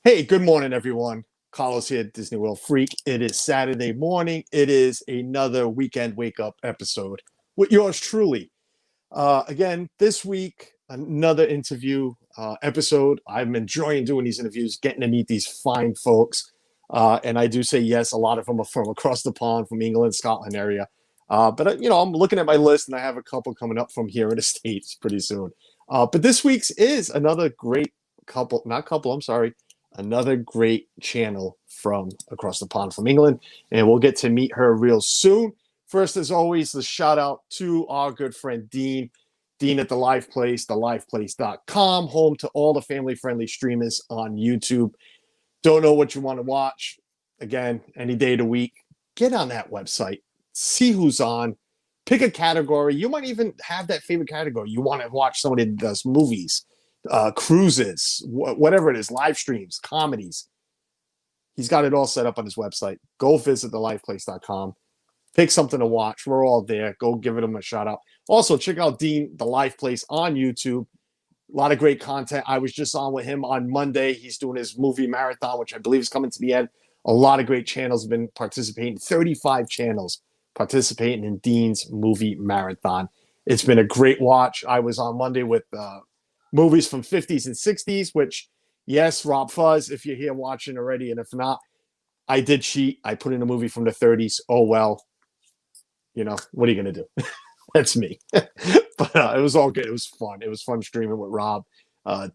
Hey, good morning, everyone. Carlos here at Disney World Freak. It is Saturday morning. It is another weekend wake up episode with yours truly. Again, this week, another interview episode. I'm enjoying doing these interviews, getting to meet these fine folks. And I do say yes, a lot of them are from across the pond, from England, Scotland area. But I'm looking at my list and I have a couple coming up from here in the States pretty soon. But this week's is another great I'm sorry, another great channel from across the pond from England. And we'll get to meet her real soon. First, as always, the shout out to our good friend Dean. Dean at The Live Place, theliveplace.com, home to all the family-friendly streamers on YouTube. Don't know what you want to watch? Again, any day of the week, get on that website, see who's on, pick a category. You might even have that favorite category. You want to watch somebody that does movies, cruises, whatever it is, live streams, comedies. He's got it all set up on his website. Go visit theliveplace.com. Pick something to watch. We're all there. Go give him a shout out. Also, check out Dean, The Live Place on YouTube. A lot of great content. I was just on with him on Monday. He's doing his movie marathon, which I believe is coming to the end. A lot of great channels have been participating. 35 channels participating in Dean's movie marathon. It's been a great watch. I was on Monday with movies from 50s and 60s, which, yes, Rob Fuzz, if you're here watching already, and if not, I did cheat. I put in a movie from the 30s. Oh, well. What are you going to do? That's me. But it was all good. It was fun. It was fun streaming with Rob,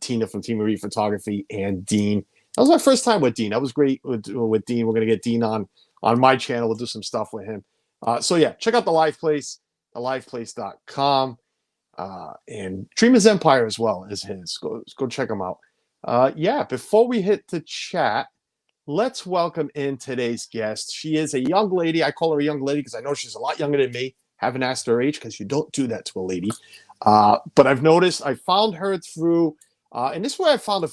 Tina from Team Marie Photography, and Dean. That was my first time with Dean. That was great with Dean. We're going to get Dean on my channel. We'll do some stuff with him. So, yeah, check out The Live Place, theliveplace.com. And Dreamers Empire as well is his. Go check him out. Before we hit the chat, let's welcome in today's guest. She is a young lady. I call her a young lady because I know she's a lot younger than me. Haven't asked her age because you don't do that to a lady. But I've noticed I found her through, and this is where I found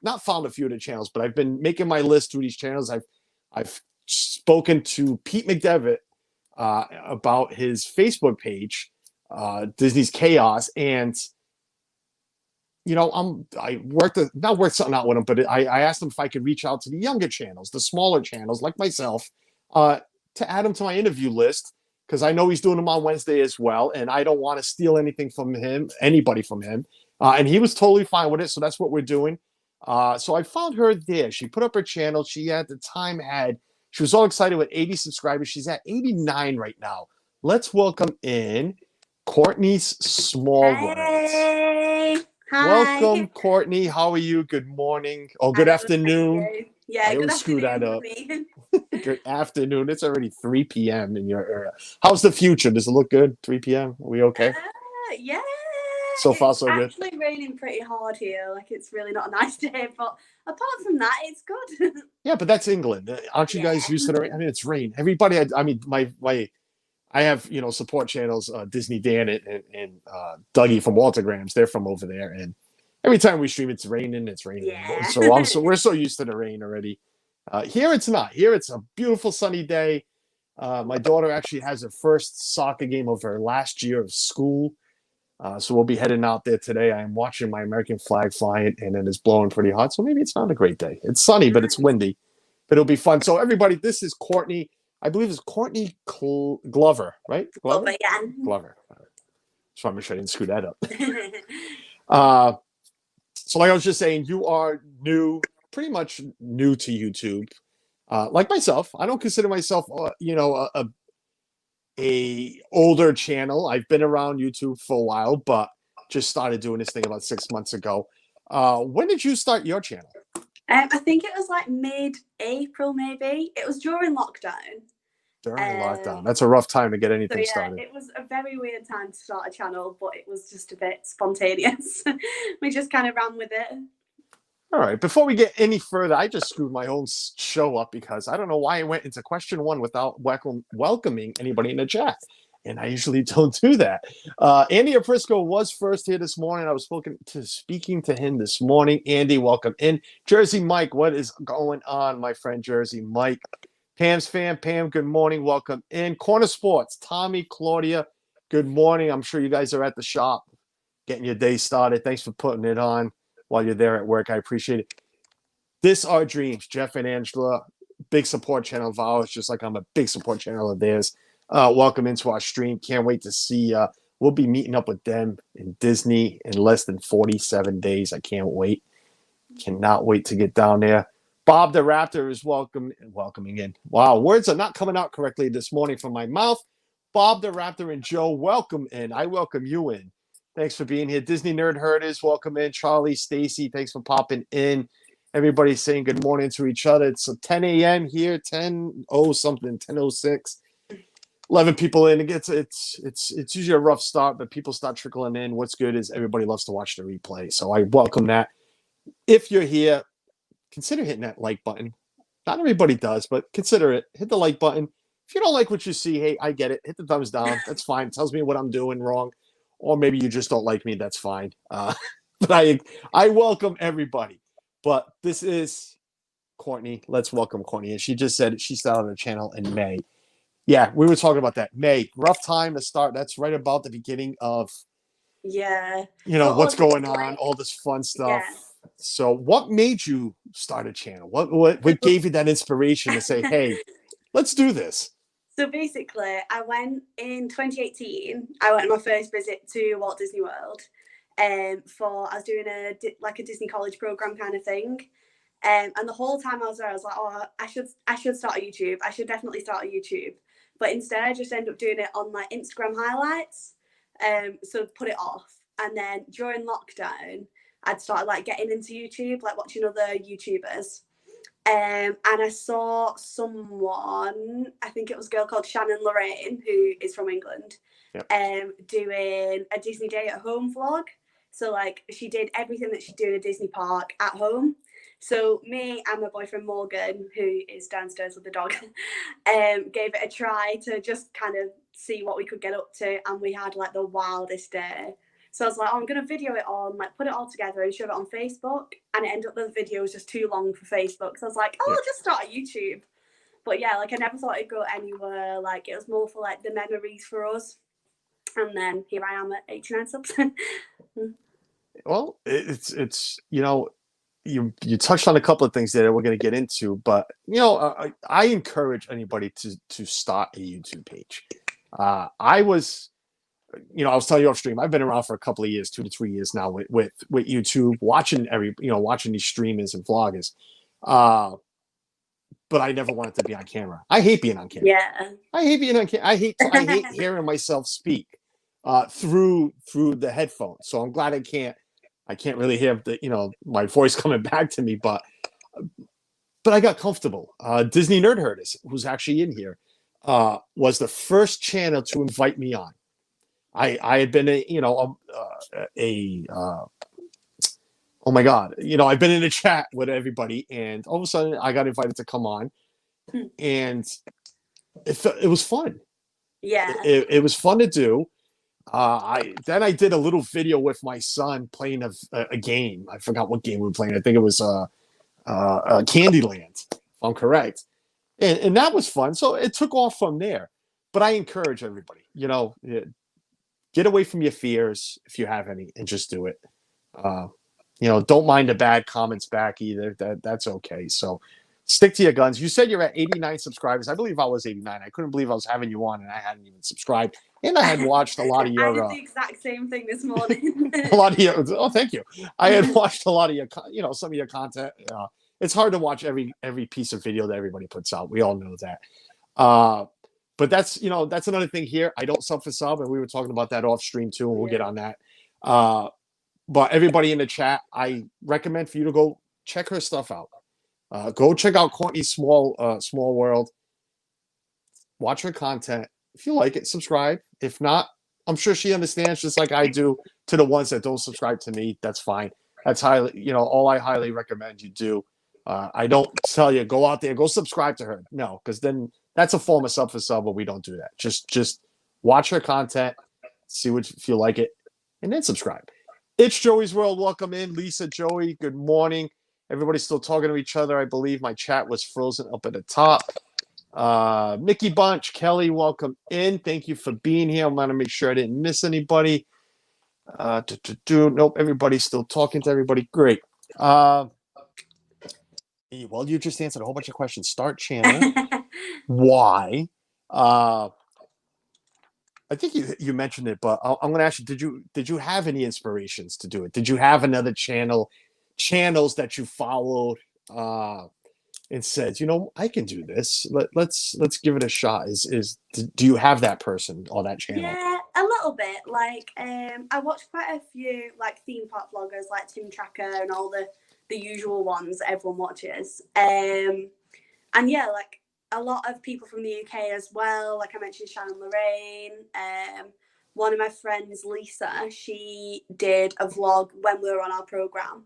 not found a few of the channels, but I've been making my list through these channels. I've spoken to Pete McDevitt about his Facebook page, Disney's Chaos, and I worked something out with him, but I asked him if I could reach out to the younger channels, the smaller channels like myself, to add him to my interview list, because I know he's doing them on Wednesday as well, and I don't want to steal anything from anybody from him. And he was totally fine with it, so that's what we're doing. So I found her there. She put up her channel. She at the time she was all excited with 80 subscribers. She's at 89 right now. Let's welcome in Courtney Smallwood. Hey. Hi. Welcome, Courtney. How are you? Good morning. Oh, good afternoon. Yeah, good afternoon. That up. Good afternoon. It's already 3 p.m. in your area. How's the future? Does it look good? 3 p.m. Are we okay? Yeah. So far, so good. It's actually raining pretty hard here. Like, it's really not a nice day, but apart from that, it's good. Yeah, but that's England. Aren't you guys used to the rain? I mean, it's rain. Everybody, I have, support channels, Disney Dan and Dougie from Waltergrams. They're from over there. And every time we stream, it's raining. Yeah. So we're so used to the rain already. Here it's not. Here it's a beautiful sunny day. My daughter actually has her first soccer game of her last year of school. So we'll be heading out there today. I am watching my American flag flying, and it is blowing pretty hot. So maybe it's not a great day. It's sunny, but it's windy. But it'll be fun. So everybody, this is Courtney. I believe it's Courtney Glover, right? Glover, yeah. Glover. Just want to make sure I didn't screw that up. So like I was just saying, you are pretty much new to YouTube. Like myself, I don't consider myself, a older channel. I've been around YouTube for a while, but just started doing this thing about 6 months ago. When did you start your channel? I think it was like mid-April, maybe. It was during lockdown. During lockdown. That's a rough time to get anything started. It was a very weird time to start a channel, but it was just a bit spontaneous. We just kind of ran with it. All right. Before we get any further, I just screwed my own show up because I don't know why I went into question 1 without welcoming anybody in the chat. And I usually don't do that. Andy Aprisco was first here this morning. I was speaking to him this morning. Andy, welcome in. Jersey Mike, what is going on, my friend Jersey Mike? Pam's fan, Pam, good morning. Welcome in. Corner Sports, Tommy, Claudia, good morning. I'm sure you guys are at the shop getting your day started. Thanks for putting it on while you're there at work. I appreciate it. This Our Dreams, Jeff and Angela, big support channel of ours, just like I'm a big support channel of theirs. Welcome into our stream. Can't wait to see. We'll be meeting up with them in Disney in less than 47 days. I can't wait. Cannot wait to get down there. Bob the Raptor is welcoming in. Wow, words are not coming out correctly this morning from my mouth. Bob the Raptor and Joe, welcome in. I welcome you in. Thanks for being here. Disney Nerd Herders, welcome in. Charlie, Stacy, thanks for popping in. Everybody's saying good morning to each other. It's 10 a.m. here, 10:06. 11 people in. It's usually a rough start, but people start trickling in. What's good is everybody loves to watch the replay, so I welcome that. If you're here, consider hitting that like button. Not everybody does, but consider it. Hit the like button. If you don't like what you see, hey, I get it. Hit the thumbs down. That's fine. It tells me what I'm doing wrong, or maybe you just don't like me. That's fine. But I welcome everybody. But this is Courtney. Let's welcome Courtney. And she just said she started a channel in May. Yeah, we were talking about that. May, rough time to start. That's right about the beginning of, what's going on, all this fun stuff. Yeah. So what made you start a channel? What gave you that inspiration to say, hey, let's do this? So basically, I went in 2018. I went on my first visit to Walt Disney World. I was doing a Disney college program kind of thing. And the whole time I was there, I was like, oh, I should start a YouTube. I should definitely start a YouTube. But instead, I just ended up doing it on like Instagram highlights. So put it off. And then during lockdown, I'd started like getting into YouTube, like watching other YouTubers. And I saw someone, I think it was a girl called Shannon Lorraine, who is from England, doing a Disney Day at Home vlog. So like she did everything that she'd do in a Disney park at home. So me and my boyfriend Morgan, who is downstairs with the dog, gave it a try to just kind of see what we could get up to. And we had like the wildest day. So I was like, oh, I'm going to video it on, like put it all together and show it on Facebook. And it ended up the video was just too long for Facebook. So I was like, oh, I'll just start a YouTube. But yeah, like I never thought it'd go anywhere. Like it was more for like the memories for us. And then here I am at 89 subs. Well, it's you touched on a couple of things there that we're going to get into, but I encourage anybody to start a YouTube page. I was telling you off stream, I've been around for a couple of years, 2 to 3 years now with YouTube, watching watching these streamers and vloggers. But I never wanted to be on camera. I hate being on camera. Yeah. I hate being on camera. I hate hearing myself speak through the headphones. So I'm glad I can't really hear my voice coming back to me, but I got comfortable. Disney Nerd Herders, who's actually in here, was the first channel to invite me on. I had been oh my God, I've been in a chat with everybody, and all of a sudden I got invited to come on, and it was fun. Yeah. It was fun to do. I did a little video with my son playing a game. I forgot what game we were playing. I think it was Candyland, if I'm correct. And that was fun. So it took off from there. But I encourage everybody, get away from your fears if you have any, and just do it. Don't mind the bad comments back either. That's okay. So stick to your guns. You said you're at 89 subscribers. I believe I was 89. I couldn't believe I was having you on and I hadn't even subscribed. And I had watched a lot of your. I did the exact same thing this morning. A lot of your. Oh, thank you. I had watched a lot of your. Some of your content. It's hard to watch every piece of video that everybody puts out. We all know that. But that's another thing here. I don't sub for sub, and we were talking about that off stream too, and we'll get on that. But everybody in the chat, I recommend for you to go check her stuff out. Go check out Courtney's Small World. Watch her content. If you like it, subscribe. If not, I'm sure she understands, just like I do to the ones that don't subscribe to me. That's fine. That's highly, all I highly recommend you do. I don't tell you, go out there, go subscribe to her. No, because then that's a form of sub for sub, but we don't do that. Just watch her content, see if you like it, and then subscribe. It's Joey's World. Welcome in. Lisa, Joey, good morning. Everybody's still talking to each other. I believe my chat was frozen up at the top. Mickey Bunch, Kelly, welcome in. Thank you for being here. I'm going to make sure I didn't miss anybody. Nope, everybody's still talking to everybody. Great. Well, you just answered a whole bunch of questions. Start channel. Why? Uh, I think you mentioned it, but I'm going to ask you: did you have any inspirations to do it? Did you have another channels that you followed and said, I can do this. Let's give it a shot. Do you have that person or that channel? Yeah, a little bit. Like, I watch quite a few like theme park vloggers like Tim Tracker and all the usual ones that everyone watches. And yeah, like a lot of people from the UK as well. Like I mentioned, Shannon Lorraine. One of my friends, Lisa, she did a vlog when we were on our program.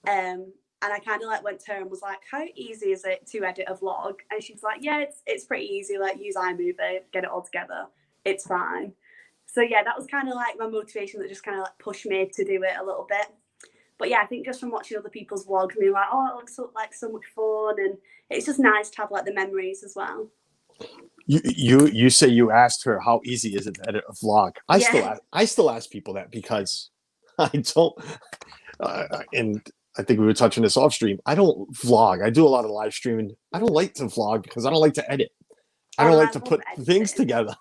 And I kind of like went to her and was like, "How easy is it to edit a vlog?" And she's like, "Yeah, it's pretty easy. Like use iMovie, get it all together. It's fine." So yeah, that was kind of like my motivation that just kind of like pushed me to do it a little bit. But yeah, I think just from watching other people's vlogs and being like, "Oh, it looks so much fun," and it's just nice to have like the memories as well. You say you asked her how easy is it to edit a vlog. Yeah. I still ask people that because I don't. And I think we were touching this off stream. I don't vlog. I do a lot of live streaming. I don't like to vlog because I don't like to edit. I Oh don't no, like I to love put editing. things together.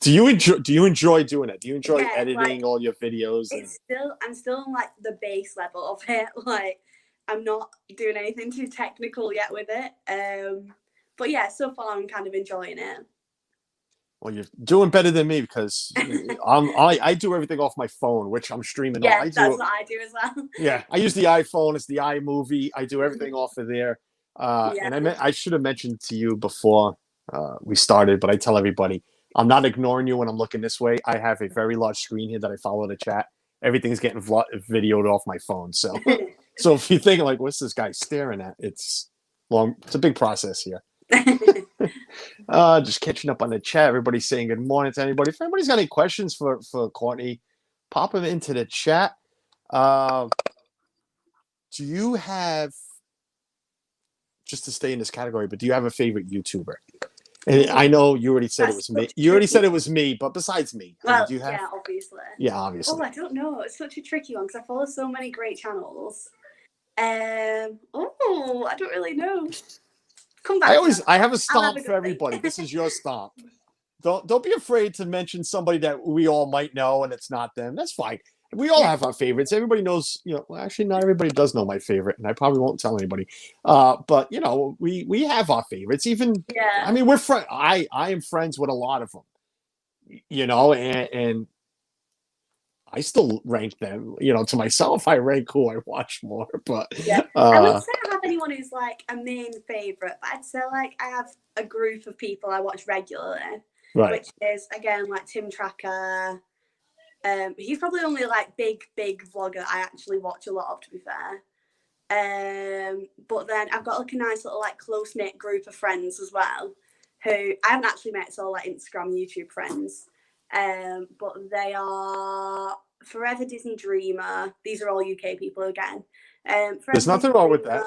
Do you enjoy doing it? Do you enjoy Yeah, editing like, all your videos? I'm still on like the base level of it. Like I'm not doing anything too technical yet with it. But yeah, so far I'm kind of enjoying it. Well, you're doing better than me because I do everything off my phone, which I'm streaming on. Yeah, I that's do. what I do as well. Yeah, I use the iPhone. It's the iMovie. I do everything off of there. Yeah. And I should have mentioned to you before we started, but I tell everybody I'm not ignoring you when I'm looking this way. I have a very large screen here that I follow the chat. Everything's getting videoed off my phone. So, so if you think like, what's this guy staring at? It's long. It's a big process here. Just catching up on the chat. Everybody's saying good morning to anybody. If anybody's got any questions for Courtney, pop them into the chat. Do you have, just to stay in this category, but do you have a favorite YouTuber? And I know you already said it was me. You already said it was me, but besides me, well, do you have? yeah, obviously. Yeah, obviously. Oh, I don't know. It's such a tricky one because I follow so many great channels. Oh, I don't really know. Come back. I have a I'll stomp have for everybody. This is your stomp. Don't be afraid to mention somebody that we all might know and it's not them. That's fine. We all have our favorites. Everybody knows, well, actually not everybody does know my favorite, and I probably won't tell anybody. But we have our favorites. Even Yeah. I mean, we're friends. I am friends with a lot of them. And I still rank them. To myself, I rank who I watch more. But yeah, I wouldn't say I have anyone who's like a main favorite, but I'd say like I have a group of people I watch regularly, right. Which is again like Tim Tracker. He's probably only like big vlogger I actually watch a lot of, to be fair. But then I've got like a nice little like close knit group of friends as well, who I haven't actually met. It's all like Instagram, YouTube friends. But they are Forever Disney Dreamer. These are all UK people again. There's nothing wrong with that.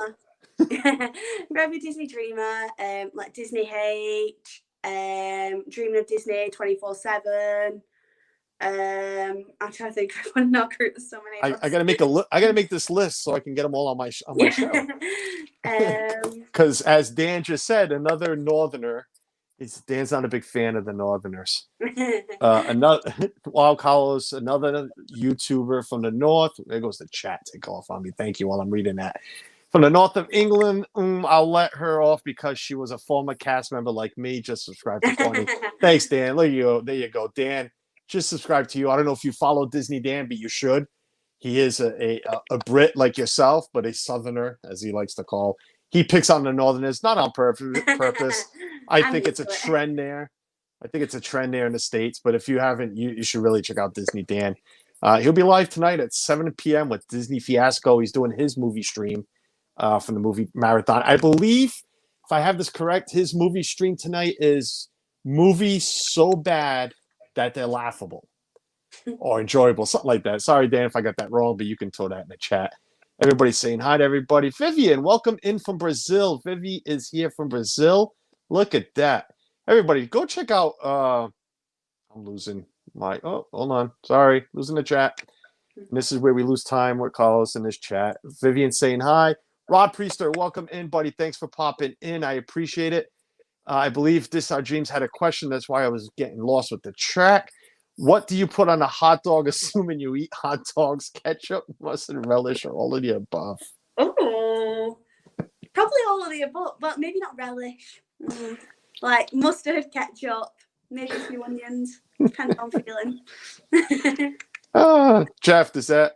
Forever Disney Dreamer, like Disney H, Dreaming of Disney 24/7. I'm trying to think of one in our group. There's so many. I gotta make this list so I can get them all on my show. Because as Dan just said, another Northerner. Dan's not a big fan of the Northerners. Another Wild Carlos, another YouTuber from the north. There goes the chat. Take off on me. Thank you while I'm reading that. From the north of England, I'll let her off because she was a former cast member like me. Just subscribe to Courtney. Thanks, Dan. There you go, Dan. Just subscribe to you. I don't know if you follow Disney Dan, but you should. He is a Brit like yourself, but a Southerner, as he likes to call. He picks on the Northerners, not on purpose. I think it's a trend there. I think it's a trend there in the States. But if you haven't, you should really check out Disney Dan. He'll be live tonight at 7 p.m. with Disney Fiasco. He's doing his movie stream from the movie Marathon. I believe, if I have this correct, his movie stream tonight is movies so bad that they're laughable or enjoyable, something like that. Sorry, Dan, if I got that wrong, but you can throw that in the chat. Everybody's saying hi to everybody. Vivian, welcome in from Brazil. Vivi is here from Brazil. Look at that. Everybody, go check out. I'm losing my. Oh, hold on. Sorry, losing the chat. And this is where we lose time with Carlos in this chat. Vivian saying hi. Rod Priester, welcome in, buddy. Thanks for popping in. I appreciate it. I believe This Our Dreams had a question. That's why I was getting lost with the track. What do you put on a hot dog, assuming you eat hot dogs? Ketchup, mustard, relish, or all of the above? Oh, probably all of the above, but maybe not relish. Like mustard, ketchup, maybe a few onions. Depends on feeling. Jeff, does that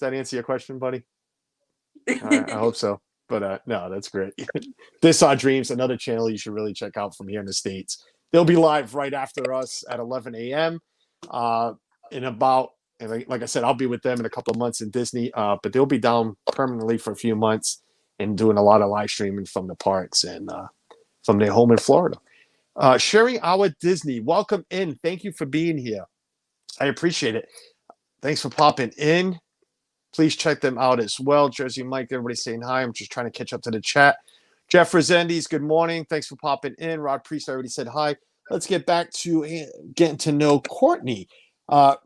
answer your question, buddy? I hope so. But no, that's great. This Our Dreams, another channel you should really check out from here in the States. They'll be live right after us at 11 a.m. Like I said, I'll be with them in a couple of months in Disney, but they'll be down permanently for a few months and doing a lot of live streaming from the parks and from their home in Florida. Sharing Our Disney, welcome in. Thank you for being here. I appreciate it. Thanks for popping in. Please check them out as well. Jersey Mike, everybody saying hi. I'm just trying to catch up to the chat. Jeff Resendiz, good morning. Thanks for popping in. Rod Priest, I already said hi. Let's get back to getting to know Courtney. We'll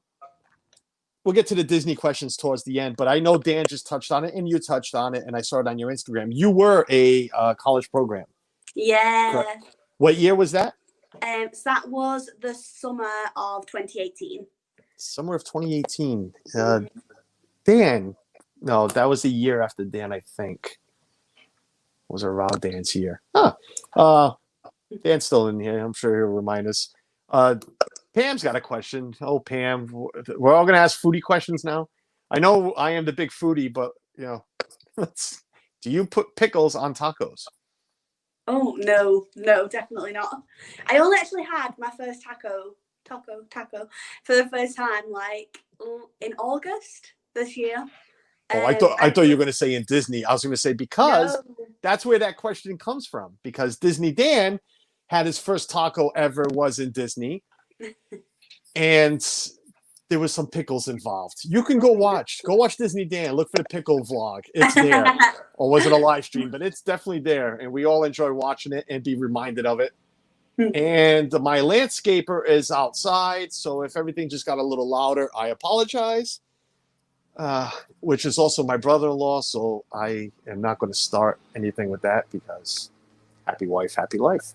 get to the Disney questions towards the end, but I know Dan just touched on it and you touched on it, and I saw it on your Instagram. You were a college program. Yeah. Correct. What year was that? So that was the summer of 2018. Summer of 2018. Dan, no, that was the year after Dan, I think. Was around Dan's year. Dan's still in here. I'm sure he'll remind us. Pam's got a question. Oh, Pam, we're all going to ask foodie questions now. I know I am the big foodie, but do you put pickles on tacos? Oh, no, definitely not. I only actually had my first taco for the first time, like in August this year. Oh, I thought you were going to say in Disney. I was going to say because that's where that question comes from. Because Disney Dan had his first taco ever was in Disney, and there was some pickles involved. You can go watch Disney Dan. Look for the pickle vlog. It's there, or was it a live stream? But it's definitely there, and we all enjoy watching it and be reminded of it. And my landscaper is outside, so if everything just got a little louder, I apologize. Which is also my brother-in-law, so I am not going to start anything with that because happy wife, happy life.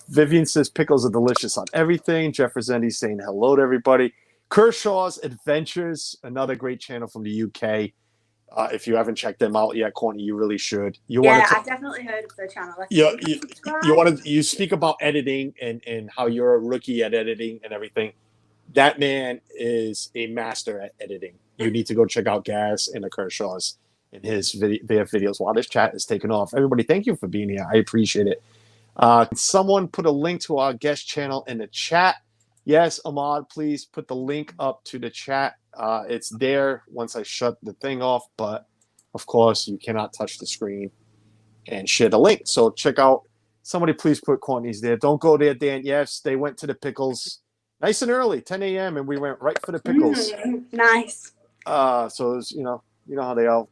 Vivian says pickles are delicious on everything. Jeff Resendiz saying hello to everybody. Kershaw's Adventures, another great channel from the UK. If you haven't checked them out yet, Courtney, you really should. I've definitely heard of their channel. You speak about editing and how you're a rookie at editing and everything. That man is a master at editing. You need to go check out Gas and the Kershaws and their videos. Wow, this chat is taking off. Everybody, thank you for being here. I appreciate it. Someone put a link to our guest channel in the chat. Yes, Ahmad, please put the link up to the chat. It's there once I shut the thing off, but of course you cannot touch the screen and share the link. So check out. Somebody please put Courtney's there. Don't go there, Dan. Yes, they went to the pickles nice and early, 10 a.m., and we went right for the pickles. Nice. So it was, you know how they are.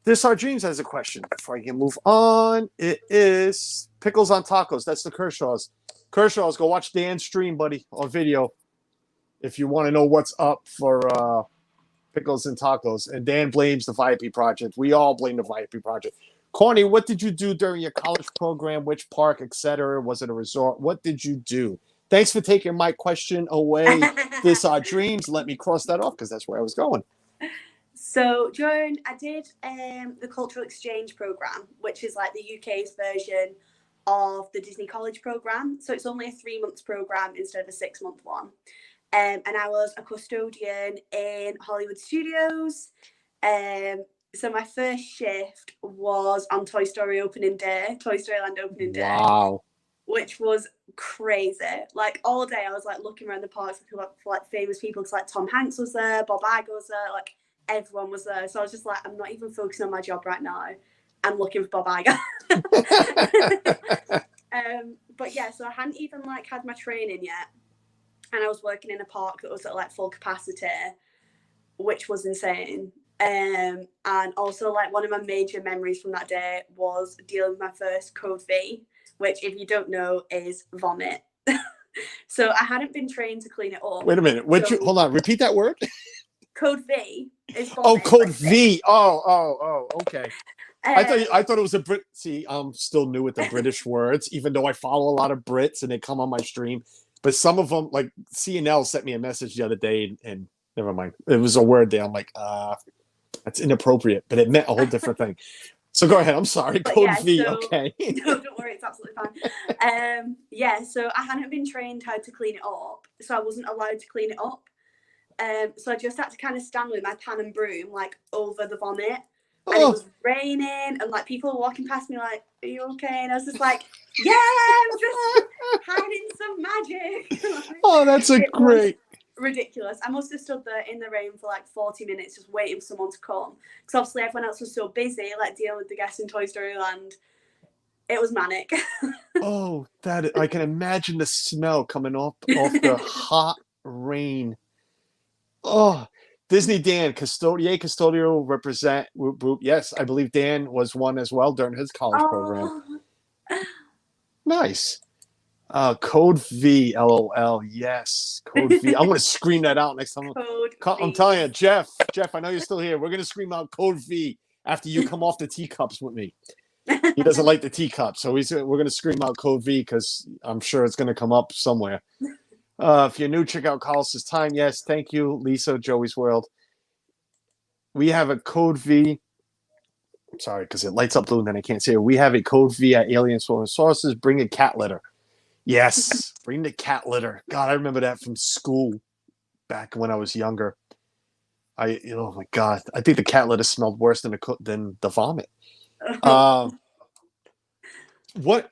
This Our Dreams has a question before I can move on. It is pickles on tacos. That's the Kershaws. Kershaws, go watch Dan's stream, buddy, or video, if you want to know what's up for pickles and tacos. And Dan blames the VIP project. We all blame the VIP project. Courtney, what did you do during your college program? Which park, etc.? Was it a resort? What did you do? Thanks for taking my question away. This Our Dreams. Let me cross that off because that's where I was going. So, Joan, I did the Cultural Exchange Program, which is like the UK's version of the Disney College Program. So it's only a 3-month program instead of a 6-month one. And I was a custodian in Hollywood Studios. So my first shift was on Toy Story opening day, Toy Story Land opening day. Wow. Which was crazy. Like all day I was like looking around the parks for like famous people, because like Tom Hanks was there, Bob Iger was there, like everyone was there. So I was just like, I'm not even focusing on my job right now. I'm looking for Bob Iger. But yeah, so I hadn't even like had my training yet. And I was working in a park that was at like full capacity, which was insane. And also like one of my major memories from that day was dealing with my first Code V, which if you don't know is vomit. So I hadn't been trained to clean it up. Wait a minute. Hold on. Repeat that word. Code V is Oh, vomit. code like, V. Oh. Okay. um, I thought it was a Brit. See, I'm still new with the British words, even though I follow a lot of Brits and they come on my stream. But some of them, like CNL, sent me a message the other day, and never mind. It was a word there. I'm like, that's inappropriate, but it meant a whole different thing. So go ahead. I'm sorry. But Code yeah, V. so Okay. no, don't worry, it's absolutely fine. Yeah, so I hadn't been trained how to clean it up, so I wasn't allowed to clean it up. So I just had to kind of stand with my pan and broom like over the vomit, and it Oh, was raining, and like people were walking past me like, "Are you okay?" And I was just like, "Yeah, I'm just hiding some magic." oh, that's a It was great. ridiculous. I must have stood there in the rain for like 40 minutes just waiting for someone to come, because obviously everyone else was so busy like dealing with the guests in Toy Story Land. It was manic. Oh, I can imagine the smell coming off the hot rain. Oh, Disney Dan, custodial represent. Whoop, whoop. Yes, I believe Dan was one as well during his college program. Oh, Nice. Code V, LOL. Yes, Code V. I'm gonna scream that out next time. code I'm V. telling you, Jeff, I know you're still here. We're gonna scream out Code V after you come off the teacups with me. He doesn't like the teacup, so we're gonna scream out Code V because I'm sure it's gonna come up somewhere. If you're new, check out Carlos's Time. Yes, thank you, Lisa, Joey's World. We have a Code V. I'm sorry, because it lights up blue and then I can't see it. We have a Code V at Alien Sources. Bring a cat litter. Yes, bring the cat litter. God, I remember that from school back when I was younger. Oh my God, I think the cat litter smelled worse than the vomit. What?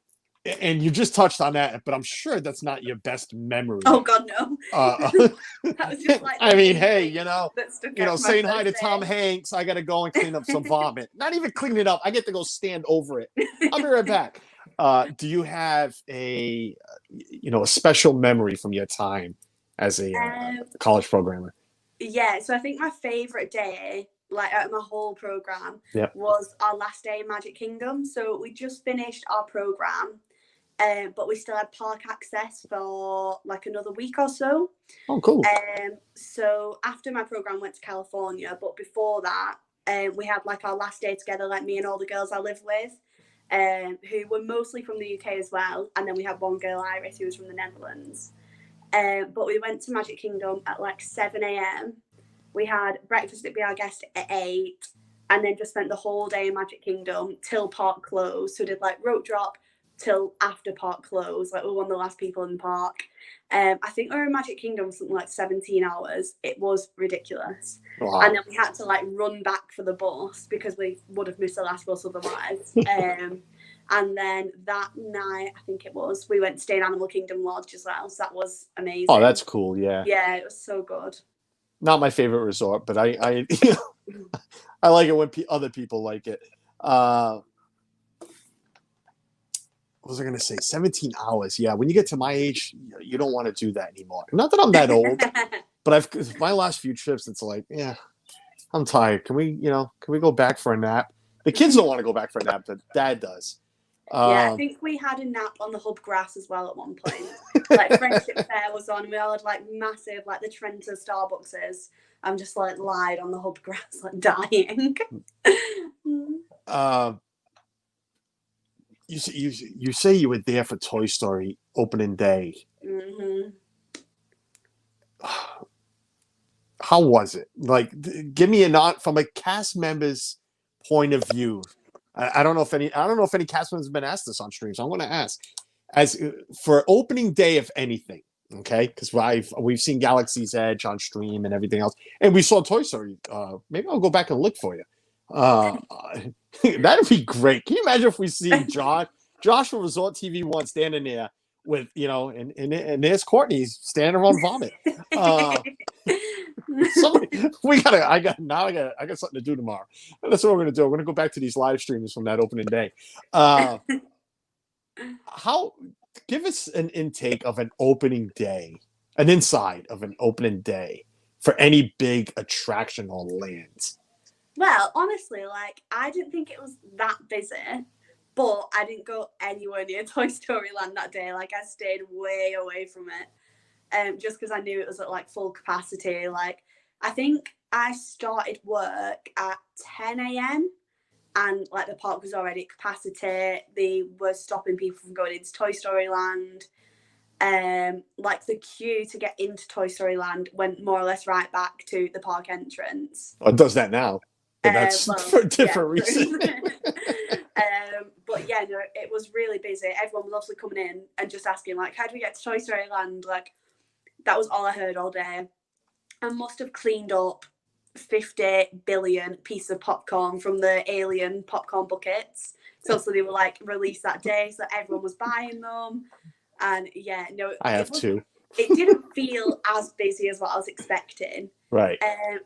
And you just touched on that, but I'm sure that's not your best memory. Oh God, no. That was just like I mean, hey, saying hi to Tom Hanks. I got to go and clean up some vomit. Not even clean it up. I get to go stand over it. I'll be right back. Do you have a special memory from your time as a college programmer? Yeah, so I think my favorite day, like out of my whole program, was our last day in Magic Kingdom. So we just finished our program, but we still had park access for like another week or so. Oh, cool. So after my program went to California, but before that, we had like our last day together, like me and all the girls I lived with, who were mostly from the UK as well. And then we had one girl, Iris, who was from the Netherlands. But we went to Magic Kingdom at like 7 a.m. We had breakfast at Be Our Guest at 8, and then just spent the whole day in Magic Kingdom till park closed. So did like rope drop till after park close. Like we were one of the last people in the park. I think we were in Magic Kingdom for something like 17 hours. It was ridiculous. Wow. And then we had to like run back for the bus because we would have missed the last bus otherwise. And then that night, I think it was, we went to stay in Animal Kingdom Lodge as well. So that was amazing. Oh, that's cool. Yeah. Yeah, it was so good. Not my favorite resort, but I I like it when other people like it. What was I going to say? 17 hours. Yeah. When you get to my age, you don't want to do that anymore. Not that I'm that old, but my last few trips, it's like, yeah, I'm tired. Can we go back for a nap? The kids don't want to go back for a nap, but Dad does. Yeah, I think we had a nap on the hub grass as well at one point. Like Friendship Fair was on. We all had like massive, like the Trenta Starbuckses. I'm just like lied on the hub grass, like dying. You say you were there for Toy Story opening day. Mm-hmm. How was it? Like, give me from a cast member's point of view. I don't know if any cast members have been asked this on stream, so I'm going to ask. As for opening day, if anything, okay, because we've seen Galaxy's Edge on stream and everything else, and we saw Toy Story. Maybe I'll go back and look for you. That'd be great. Can you imagine if we see Josh from Resort TV One standing there with and there's Courtney standing around vomit. I got something to do tomorrow. That's what we're gonna do. We're gonna go back to these live streams from that opening day. Give us an intake of an opening day, an inside of an opening day for any big attraction on land. Well, honestly, like I didn't think it was that busy, but I didn't go anywhere near Toy Story Land that day. Like I stayed way away from it. Just because I knew it was at like full capacity. Like I think I started work at 10 a.m. and like the park was already at capacity. They were stopping people from going into Toy Story Land. Like the queue to get into Toy Story Land went more or less right back to the park entrance. It does that now, but that's Well, for a different yeah, reason. But yeah, no, it was really busy. Everyone was obviously coming in and just asking like, how do we get to Toy Story Land? Like that was all I heard all day. I must have cleaned up 50 billion pieces of popcorn from the alien popcorn buckets. So they were like released that day, so everyone was buying them. And yeah, no, I have two. It didn't feel as busy as what I was expecting. Right.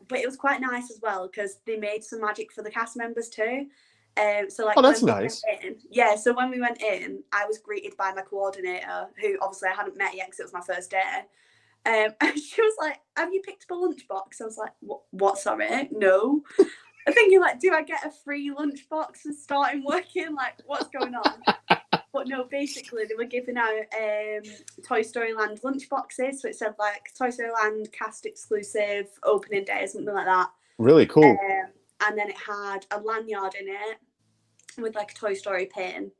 But it was quite nice as well because they made some magic for the cast members too. So like, oh, that's nice. So when we went in, I was greeted by my coordinator, who obviously I hadn't met yet because it was my first day. And she was like, "Have you picked up a lunchbox?" I was like, "What? Sorry, no." I'm thinking like, do I get a free lunchbox for starting working? Like, what's going on? But no, basically they were giving out Toy Story Land lunchboxes. So it said like Toy Story Land cast exclusive opening day or something like that. Really cool. And then it had a lanyard in it with like a Toy Story pin.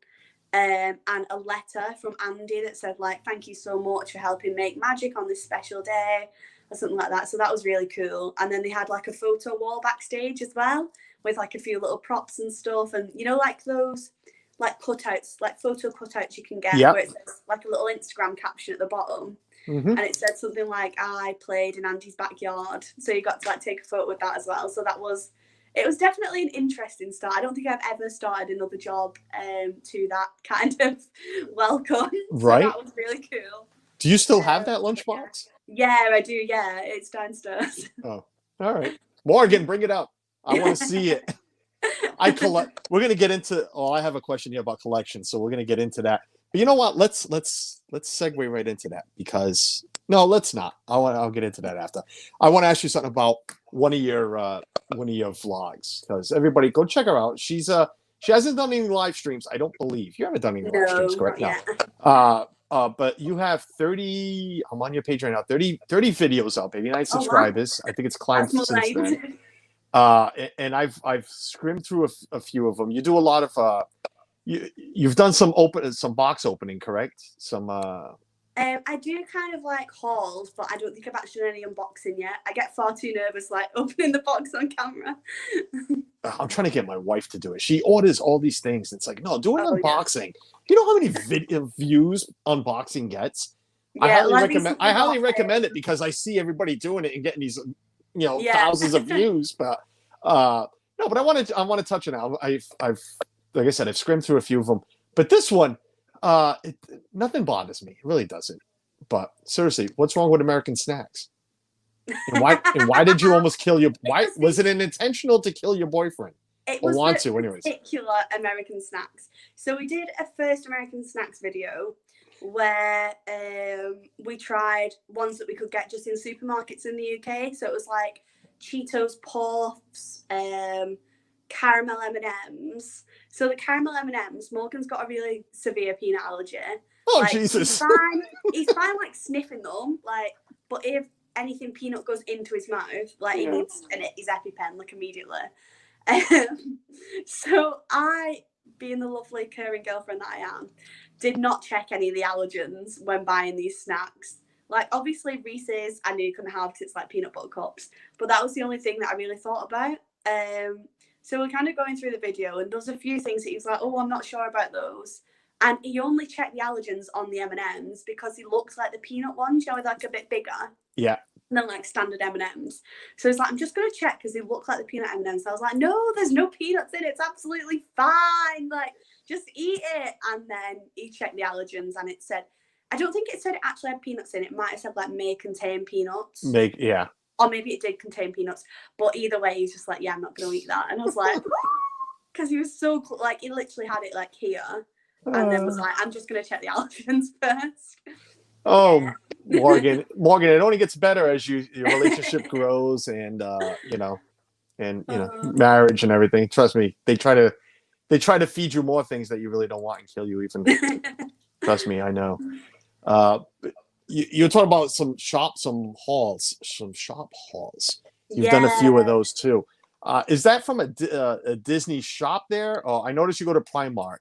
And a letter from Andy that said like, "Thank you so much for helping make magic on this special day," or something like that. So that was really cool. And then they had like a photo wall backstage as well with like a few little props and stuff, and you know, like those like cutouts, like photo cutouts you can get where it says like a little Instagram caption at the bottom. And it said something like, "I played in Andy's backyard," so you got to like take a photo with that as well. So it was definitely an interesting start. I don't think I've ever started another job to that kind of welcome. Right. So that was really cool. Do you still have that lunchbox? Yeah, I do. Yeah, it's downstairs. Oh, all right. Morgan, bring it up. I want to see it. I collect. We're gonna get into. Oh, I have a question here about collections, so we're gonna get into that. But you know what? Let's segue right into that because no, let's not. I'll get into that after. I want to ask you something about one of your vlogs because everybody go check her out. She hasn't done any live streams. I don't believe you haven't done any live streams, correct? No. But you have 30. I'm on your page right now. 30 videos up. 89 subscribers. Wow. I think it's climbed since then. And I've skimmed through a few of them. You do a lot of you've done some box opening, correct? I do kind of like hauls, but I don't think I've actually done any unboxing yet. I get far too nervous like opening the box on camera. I'm trying to get my wife to do it. She orders all these things. And it's like, no, do an unboxing. Yeah. You know how many video views unboxing gets? Yeah, I highly recommend it because I see everybody doing it and getting these, thousands of views. But no, but I want to touch on it. I've like I said, I've skimmed through a few of them, but this one, nothing bothers me. It really doesn't. But seriously, what's wrong with American Snacks? And why did you almost kill your? Why was it intentional to kill your boyfriend? It was particular American Snacks. So we did a first American Snacks video where we tried ones that we could get just in supermarkets in the UK. So it was like Cheetos Puffs, caramel M&Ms. So the caramel M&Ms, Morgan's got a really severe peanut allergy. Oh, like, Jesus. He's fine like sniffing them, like, but if anything peanut goes into his mouth, like he needs his EpiPen like immediately. So I, being the lovely caring girlfriend that I am, did not check any of the allergens when buying these snacks. Like obviously Reese's I knew you couldn't have because it's like peanut butter cups, but that was the only thing that I really thought about. So we're kind of going through the video and there's a few things that he was like, "Oh, I'm not sure about those." And he only checked the allergens on the M&Ms because he looks like the peanut ones, like a bit bigger. Yeah. Than like standard M&Ms. So he's like, "I'm just going to check because they look like the peanut M&Ms." So I was like, "No, there's no peanuts in it. It's absolutely fine. Like, just eat it." And then he checked the allergens and it said, I don't think it said it actually had peanuts in it. It might have said like may contain peanuts. Yeah. Or maybe it did contain peanuts. But either way, he's just like, "Yeah, I'm not going to eat that." And I was like, because he was so like, he literally had it like here. And then was like, "I'm just going to check the allergens first." Oh, yeah. Morgan, it only gets better as your relationship grows and, marriage and everything. Trust me, they try to feed you more things that you really don't want and kill you even. Trust me, I know. You're talking about some shop hauls. You've done a few of Yeah. those too. Is that from a Disney shop there? Oh, I noticed you go to Primark.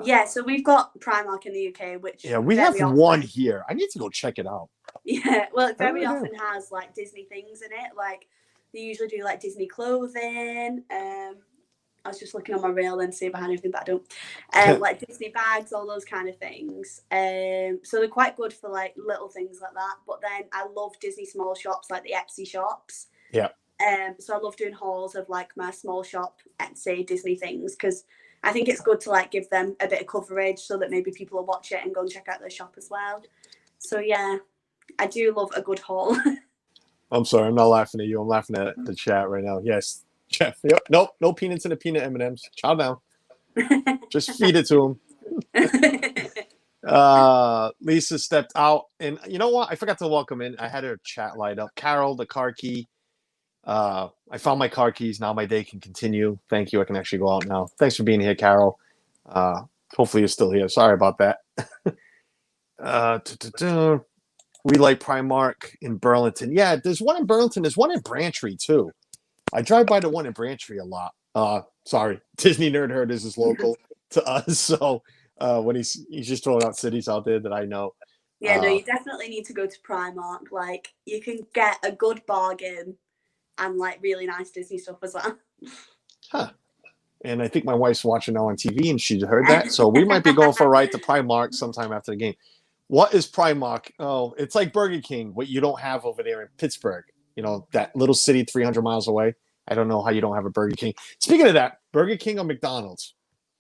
Yeah, so we've got Primark in the UK, which Yeah, we have very one often, here. I need to go check it out. yeah, well, it I very really do. often has like Disney things in it. Like they usually do like Disney clothing. I was just looking on my reel and see if I had anything, but I don't. Like Disney bags, all those kind of things. So they're quite good for like little things like that. But then I love Disney small shops, like the Etsy shops. Yeah. So I love doing hauls of like my small shop Etsy Disney things because I think it's good to like give them a bit of coverage so that maybe people will watch it and go and check out their shop as well. So yeah, I do love a good haul. I'm sorry, I'm not laughing at you. I'm laughing at the chat right now. Yes, Jeff. Yep. Nope, no peanuts in the peanut M&Ms. Chow down. Just feed it to him. Lisa stepped out, and you know what? I forgot to welcome in. I had her chat light up. Carol, the car key. I found my car keys. Now my day can continue. Thank you. I can actually go out now. Thanks for being here, Carol. Hopefully you're still here. Sorry about that. We like Primark in Burlington. Yeah, there's one in Burlington. There's one in Braintree too. I drive by the one in Braintree a lot. Sorry, Disney Nerd Herders is local to us, so when he's just throwing out cities out there that I know. Yeah, no, you definitely need to go to Primark. Like, you can get a good bargain and like really nice Disney stuff as well. Huh. And I think my wife's watching now on TV, and she heard that, so we might be going for a ride to Primark sometime after the game. What is Primark? Oh, it's like Burger King, what you don't have over there in Pittsburgh. You know, that little city 300 miles away. I don't know how you don't have a Burger King. Speaking of that, Burger King or McDonald's?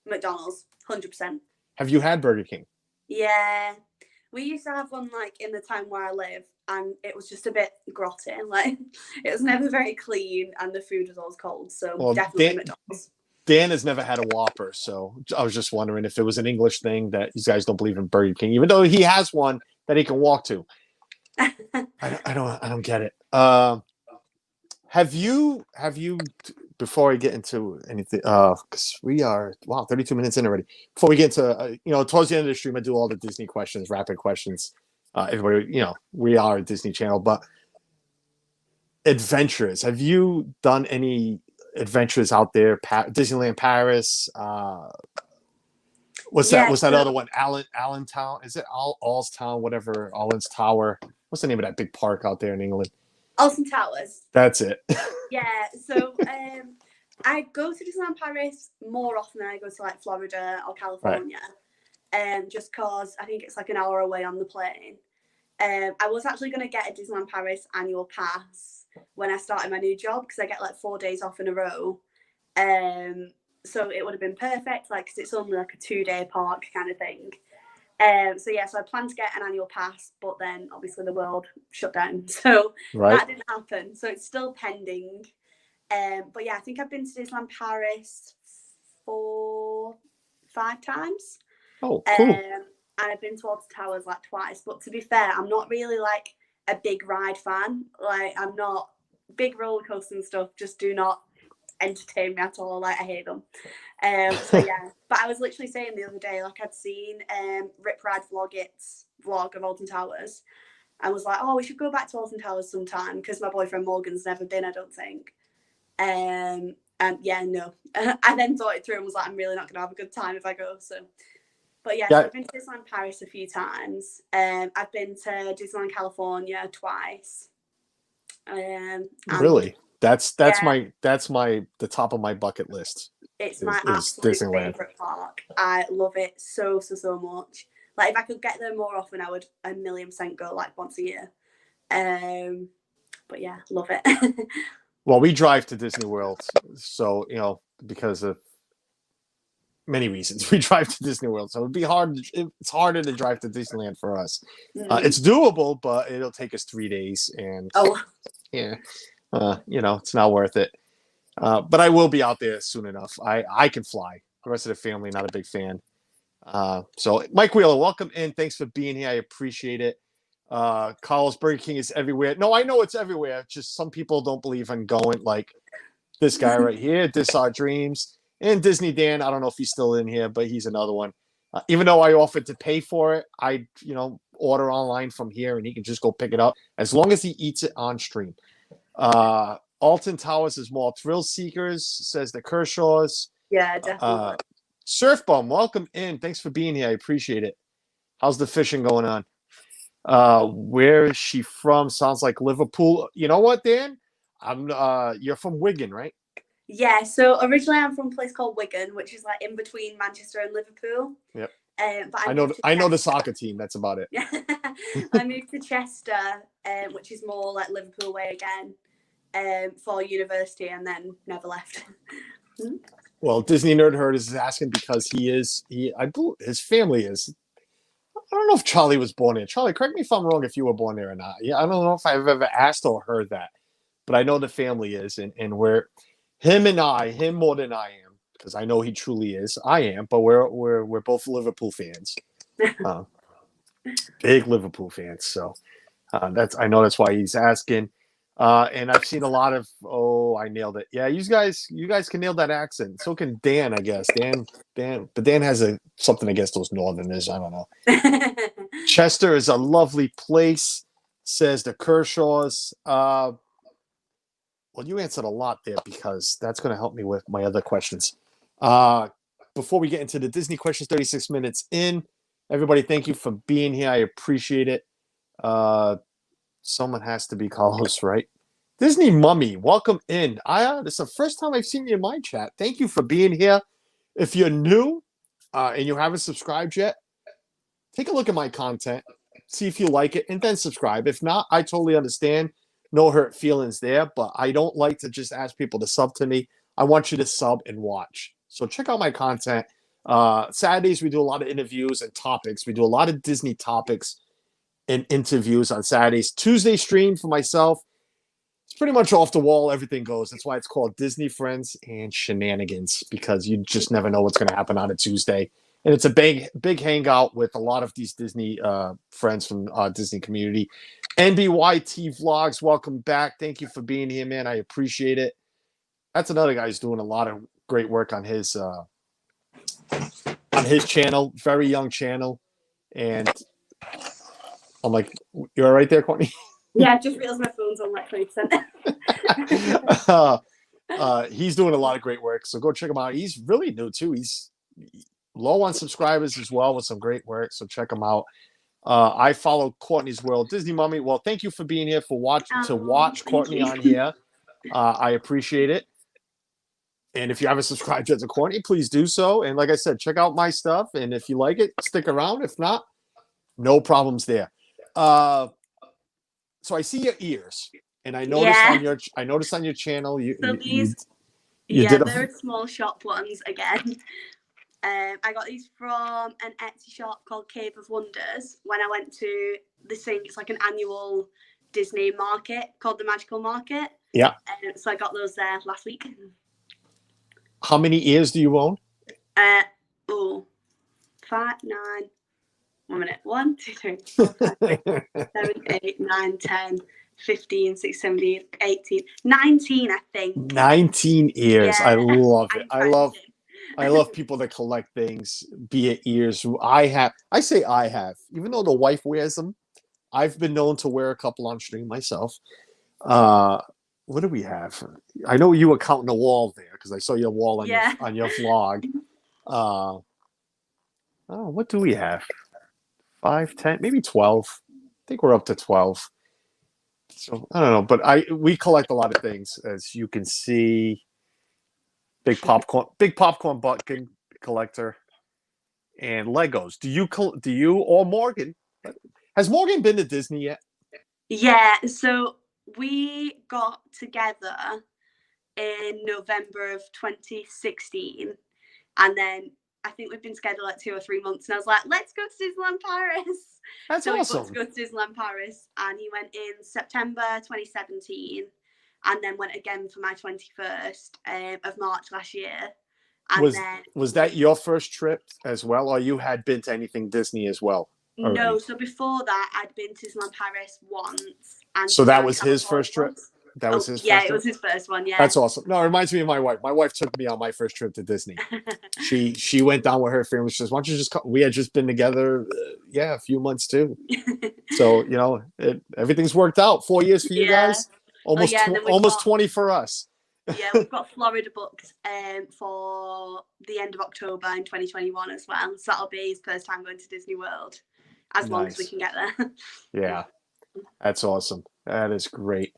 McDonald's, 100%. Have you had Burger King? Yeah. We used to have one like in the town where I live, and it was just a bit grotty. Like, it was never very clean, and the food was always cold. So Well, definitely McDonald's. Dan has never had a Whopper, so I was just wondering if it was an English thing that you guys don't believe in Burger King, even though he has one that he can walk to. I don't get it. Have you before I get into anything? Because we are 32 minutes in already. Before we get into towards the end of the stream, I do all the Disney questions, rapid questions. Everybody, we are a Disney channel, but adventures. Have you done any adventures out there? Disneyland Paris. What's that? What's that other one? Allentown? Is it Allstown? Whatever. Allen's Tower. What's the name of that big park out there in England? Alton Towers. That's it. Yeah. So I go to Disneyland Paris more often than I go to like Florida or California. Right. Just cause I think it's like an hour away on the plane. I was actually going to get a Disneyland Paris annual pass when I started my new job because I get like 4 days off in a row. So it would have been perfect, like, because it's only like a 2-day park kind of thing. So I planned to get an annual pass, but then obviously the world shut down, so that didn't happen. So it's still pending. But yeah, I think I've been to Disneyland Paris 4-5 times. Oh, cool. And I've been to Alton Towers like twice. But to be fair, I'm not really like a big ride fan. Like, I'm not big roller coasters and stuff. Just do not entertain me at all. Like, I hate them. But I was literally saying the other day, like, I'd seen Rip Ride Vlog's vlog of Alton Towers. I was like, oh, we should go back to Alton Towers sometime because my boyfriend Morgan's never been, I don't think. And yeah, no. I then thought it through and was like, I'm really not going to have a good time if I go. So so I've been to Disneyland Paris a few times. I've been to Disneyland California twice. Really? That's the top of my bucket list. It's my absolute favorite park. I love it so much. Like, if I could get there more often, I would 1,000,000% go like once a year. But yeah, love it. Well, we drive to Disney World, so because of many reasons, we drive to Disney World. So it'd be hard. It's harder to drive to Disneyland for us. It's doable, but it'll take us 3 days, and it's not worth it. But I will be out there soon enough. I can fly. The rest of the family, not a big fan. So Mike Wheeler, welcome in. Thanks for being here. I appreciate it. Carlos, Burger King is everywhere. No, I know it's everywhere. Just some people don't believe in going, like this guy right here, This Our Dreams, and Disney Dan. I don't know if he's still in here, but he's another one. Even though I offered to pay for it, I order online from here and he can just go pick it up as long as he eats it on stream. Alton Towers is more thrill seekers, says the Kershaws. Yeah, definitely. Surf Bum, welcome in. Thanks for being here. I appreciate it. How's the fishing going on? Where is she from? Sounds like Liverpool. You know what, Dan? You're from Wigan, right? Yeah, so originally I'm from a place called Wigan, which is like in between Manchester and Liverpool. Yep. But I know the soccer team. That's about it. I moved to Chester, which is more like Liverpool way again, for university, and then never left. Well, Disney Nerd Herd is asking because I believe his family is. I don't know if Charlie was born there. Charlie, correct me if I'm wrong if you were born there or not. Yeah, I don't know if I've ever asked or heard that, but I know the family is, and we're him more than I am, because I know he truly is. I am, but we're both Liverpool fans, big Liverpool fans. So I know that's why he's asking. And I've seen a lot of. Oh, I nailed it. Yeah, you guys can nail that accent. So can Dan, I guess. But Dan has something against those Northerners. I don't know. Chester is a lovely place, says the Kershaws. Well, you answered a lot there, because that's going to help me with my other questions. Before we get into the Disney questions, 36 minutes in, everybody, thank you for being here. I appreciate it. Someone has to be Carlos, right? Disney Mummy, welcome in. This is the first time I've seen you in my chat. Thank you for being here. If you're new and you haven't subscribed yet, take a look at my content, see if you like it, and then subscribe. If not, I totally understand. No hurt feelings there, but I don't like to just ask people to sub to me. I want you to sub and watch. So check out my content. Saturdays, we do a lot of interviews and topics. We do a lot of Disney topics and interviews on Saturdays. Tuesday stream for myself. It's pretty much off the wall. Everything goes. That's why it's called Disney Friends and Shenanigans, because you just never know what's going to happen on a Tuesday. And it's a big hangout with a lot of these Disney friends from Disney community. NBYT Vlogs, welcome back. Thank you for being here, man. I appreciate it. That's another guy who's doing a lot of great work on his channel. Very young channel. And I'm like, you're right there, Courtney? Yeah, I just realized my phone's on like 20%. He's doing a lot of great work, so go check him out. He's really new too. He's low on subscribers as well, with some great work, so check him out. I follow Courtney's World. Disney Mummy, well, thank you for being here to watch Courtney on here. I appreciate it. And if you haven't subscribed yet to Courtney, please do so. And like I said, check out my stuff. And if you like it, stick around. If not, no problems there. So I see your ears, and I noticed on your channel They're small shop ones again. I got these from an Etsy shop called Cave of Wonders when I went to this thing. It's like an annual Disney market called the Magical Market. Yeah. So I got those there last week. How many ears do you own? 5, 9. 1 minute. 1, 2, 3, 4, 5, 6, 7, 8, 9, 10, 15, 16, 17, 18, 19, I think. 19 ears. Yeah. I love it. I love people that collect things, be it ears. I have, even though the wife wears them, I've been known to wear a couple on stream myself. What do we have? I know you were counting the wall there, because I saw your wall on your vlog. What do we have? 5, 10, maybe 12. I think we're up to 12. So I don't know, but we collect a lot of things, as you can see. Big popcorn bucket collector, and Legos. Do you or Morgan? Has Morgan been to Disney yet? Yeah, so we got together in November of 2016, and then I think we've been together like 2 or 3 months, and I was like, let's go to Disneyland Paris. That's awesome. We booked to go to Disneyland Paris, and he went in September 2017, and then went again for my 21st of March last year. And was that your first trip as well, or you had been to anything Disney as well already? No, so before that, I'd been to Disneyland Paris once. And so that was his first trip? That was his first trip? Yeah, it was his first one, yeah. That's awesome. No, it reminds me of my wife. My wife took me on my first trip to Disney. She went down with her family. She says, why don't you just come? We had just been together, a few months too. So, everything's worked out. 4 years for you guys? Almost yeah, and then we've almost got- 20 for us. Yeah, we've got Florida booked for the end of October in 2021 as well. So that'll be his first time going to Disney World, as long as we Nice. can get there. Yeah, that's awesome. That is great.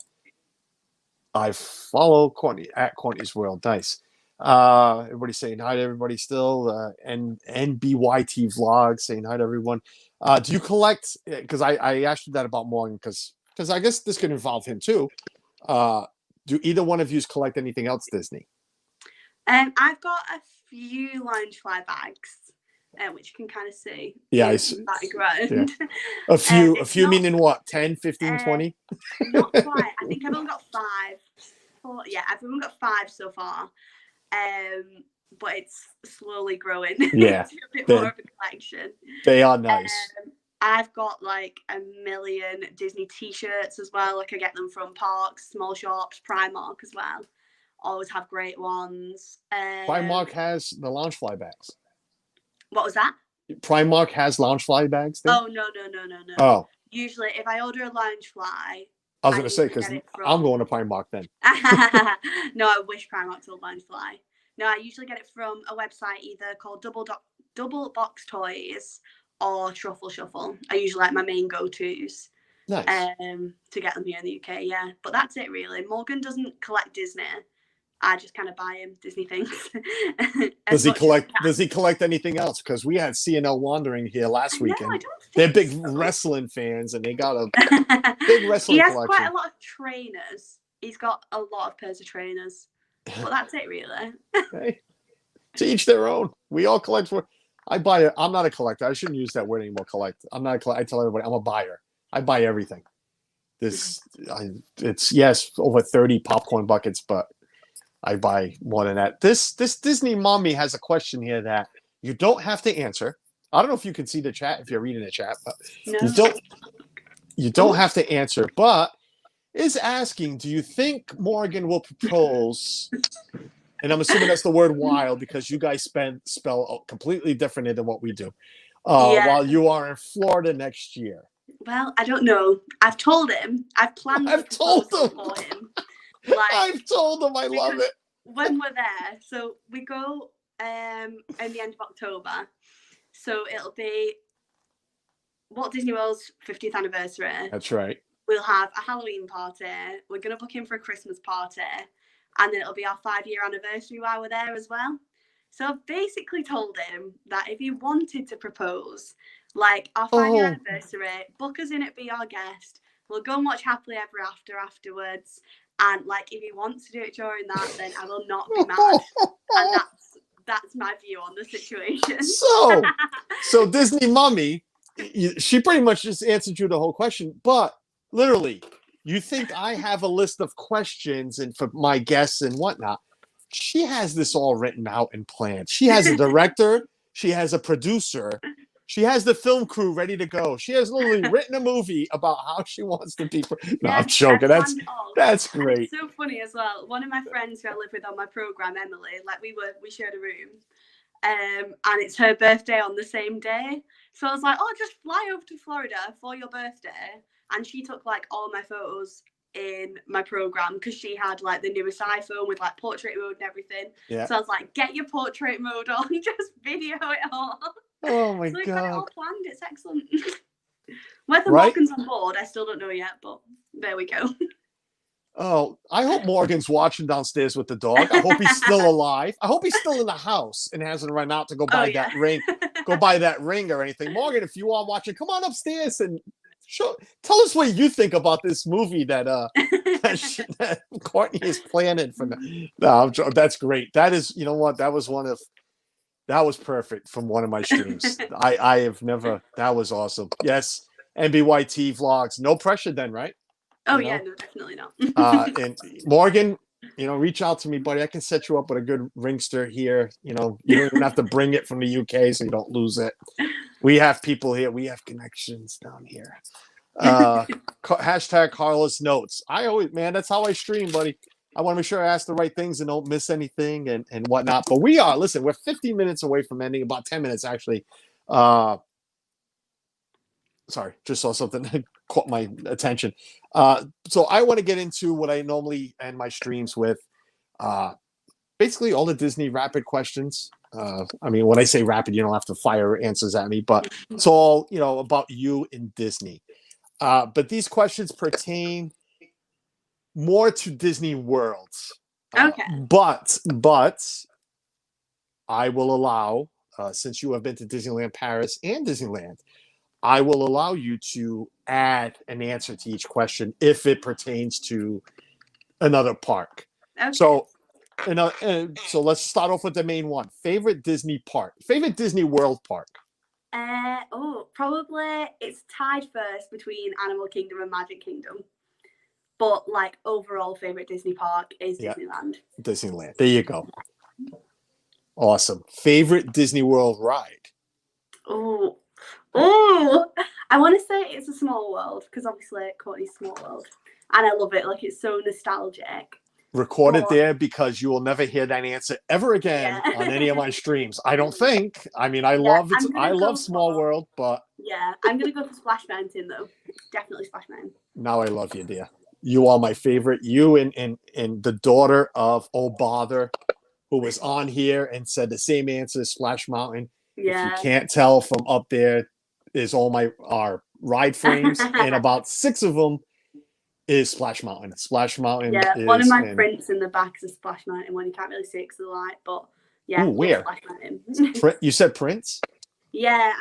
I follow Courtney at Courtney's World. Nice. Everybody saying hi to everybody still. And NBYT vlog saying hi to everyone. Do you collect? Because I asked you that about Morgan because I guess this could involve him too. Do either one of you collect anything else Disney? I've got a few Loungefly bags, which you can kind of see. Yeah, in the background. Yeah. A few It's meaning what? 10, 15, 20? Not quite. I think I've only got 5. Yeah, I've only got 5 so far. But it's slowly growing. Yeah. to a bit more of a collection. They are nice. I've got like a million Disney t-shirts as well. Like I get them from parks, small shops, Primark as well. Always have great ones. Primark has the Loungefly bags. What was that? Primark has Loungefly bags there? Oh, no. Oh, Usually if I order a Loungefly, I was going to say, because I'm going to Primark then. No, I wish Primark sold Loungefly. No, I usually get it from a website either called Double Box Toys or Truffle Shuffle. I usually like my main go-tos. Nice. To get them here in the UK, yeah. But that's it really. Morgan doesn't collect Disney. I just kind of buy him Disney things. Does he collect anything else? Because we had CNL Wandering here last weekend. No, I don't think They're big so. wrestling fans, and they got a big wrestling He has collection. quite a lot of trainers. He's got a lot of pairs of trainers. But that's it really. Hey, to each their own. We all collect for. I'm not a collector. I shouldn't use that word anymore. Collect. I'm not a collector. I tell everybody I'm a buyer. I buy everything. It's yes, over 30 popcorn buckets, but I buy more than that. This Disney mommy has a question here that you don't have to answer. I don't know if you can see the chat if you're reading the chat, but No. you don't have to answer. But is asking, do you think Morgan will propose? And I'm assuming that's the word "while" because you guys spell completely differently than what we do. While you are in Florida next year. Well, I don't know. I've told him. I've planned. I've told him. For him. Like, I've told him I love it. When we're there, so we go in the end of October. So it'll be Walt Disney World's 50th anniversary. That's right. We'll have a Halloween party. We're going to book him for a Christmas party. And then it'll be our 5-year anniversary while we're there as well. So I've basically told him that if he wanted to propose, like our 5-year anniversary, book us in at Be Our Guest. We'll go and watch Happily Ever After afterwards. And like, if he wants to do it during that, then I will not be mad. And that's my view on the situation. So Disney mommy, she pretty much just answered you the whole question. But literally, you think I have a list of questions and for my guests and whatnot? She has this all written out and planned. She has a director. She has a producer. She has the film crew ready to go. She has literally written a movie about how she wants to be. No, I'm joking. That's great. It's so funny as well. One of my friends who I live with on my program, Emily, like we shared a room, and it's her birthday on the same day. So I was like, oh, just fly over to Florida for your birthday. And she took like all my photos in my program because she had like the newest iPhone with like portrait mode and everything. Yeah. So I was like, get your portrait mode on, just video it all. Oh my God. God. Got it all planned. It's excellent. Whether Morgan's on board, I still don't know yet, but there we go. Oh, I hope Morgan's watching downstairs with the dog. I hope he's still alive. I hope he's still in the house and hasn't run out to go buy that ring, or anything. Morgan, if you are watching, come on upstairs and tell us what you think about this movie that that Courtney is planning for. No, that's great. That is, you know what? That was perfect from one of my streams. I have never. That was awesome. Yes, NBYT vlogs. No pressure then, right? Oh, no, definitely not. And Morgan, reach out to me, buddy. I can set you up with a good ringster here. You don't even have to bring it from the UK so you don't lose it. We have people here. We have connections down here. Hashtag Carlos Notes. That's how I stream, buddy. I want to make sure I ask the right things and don't miss anything and whatnot. But we're 15 minutes away from ending, about 10 minutes actually. Sorry, just saw something. caught my attention. So I want to get into what I normally end my streams with. Basically all the Disney rapid questions. I mean, when I say rapid, you don't have to fire answers at me, but it's all, about you and Disney. But these questions pertain more to Disney World. Okay. But I will allow, since you have been to Disneyland Paris and Disneyland, I will allow you to add an answer to each question if it pertains to another park. Okay. So let's start off with the main one. Favorite Disney World park? Probably it's tied first between Animal Kingdom and Magic Kingdom. But like overall favorite Disney park is Disneyland. Disneyland. There you go. Awesome. Favorite Disney World ride? Oh, I want to say it's a Small World because obviously Courtney's Small World, and I love it. Like it's so nostalgic. Record it there because you will never hear that answer ever again on any of my streams. I don't think. I mean, I love it. I love Small World, but I'm gonna go for Splash Mountain though. Definitely Splash Mountain. Now I love you, dear. You are my favorite. You and the daughter of Oh Bother, who was on here and said the same answer, Splash Mountain. Yeah. If you can't tell from up there, is all our ride frames, and about 6 of them is Splash Mountain. Splash Mountain. Yeah, one of my prints in the back is a Splash Mountain when you can't really see it because of the light, but yeah. Ooh, where? Splash Mountain. You said Prince? Yeah,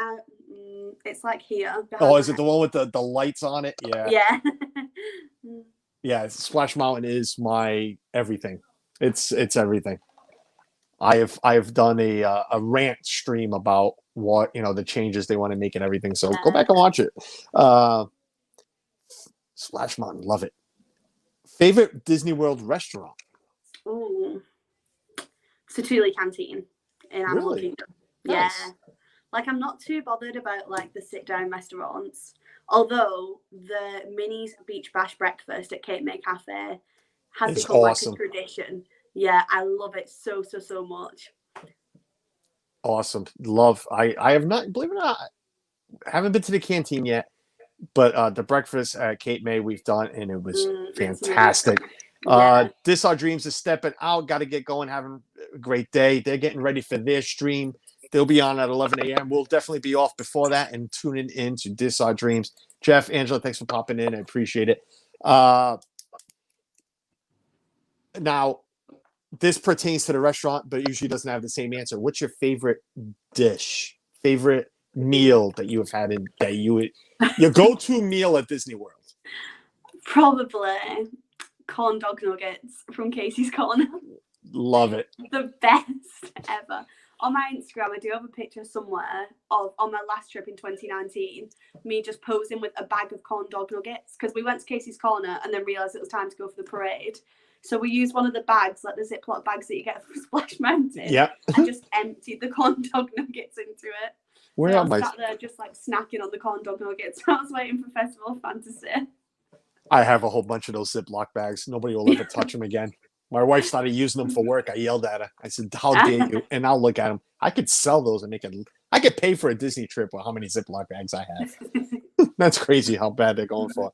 it's like here. Oh, is it the one with the lights on it? Yeah. Yeah. Yeah, Splash Mountain is my everything. It's everything. I have done a rant stream about what the changes they want to make and everything. So go back and watch it. Splash Mountain, love it. Favorite Disney World restaurant? Ooh, Satuli Canteen in Animal Kingdom. Nice. Yeah, like I'm not too bothered about like the sit down restaurants. Although the Minnie's Beach Bash breakfast at Cape May Cafe has become awesome. Like a tradition. Yeah, I love it so much. Awesome. Love. I have not, believe it or not, I haven't been to the canteen yet, but the breakfast at Cape May we've done, and it was fantastic. This Our Dreams is stepping out. Got to get going, having a great day. They're getting ready for their stream. They'll be on at 11 a.m. We'll definitely be off before that and tuning in to This Our Dreams. Jeff, Angela, thanks for popping in. I appreciate it. Now, this pertains to the restaurant, but usually doesn't have the same answer. What's your favorite dish, favorite meal that you have had your go-to meal at Disney World? Probably corn dog nuggets from Casey's Corner. Love it. The best ever. On my Instagram, I do have a picture somewhere of on my last trip in 2019, me just posing with a bag of corn dog nuggets because we went to Casey's Corner and then realised it was time to go for the parade. So we used one of the bags, like the Ziploc bags that you get from Splash Mountain. Yeah. And just emptied the corn dog nuggets into it. Where so am I? Sat there just like snacking on the corn dog nuggets. I was waiting for Festival of Fantasy. I have a whole bunch of those Ziploc bags. Nobody will ever touch them again. My wife started using them for work. I yelled at her. I said, "How dare you?" And I'll look at them. I could sell those and I could pay for a Disney trip with how many Ziploc bags I have. That's crazy how bad they're going for.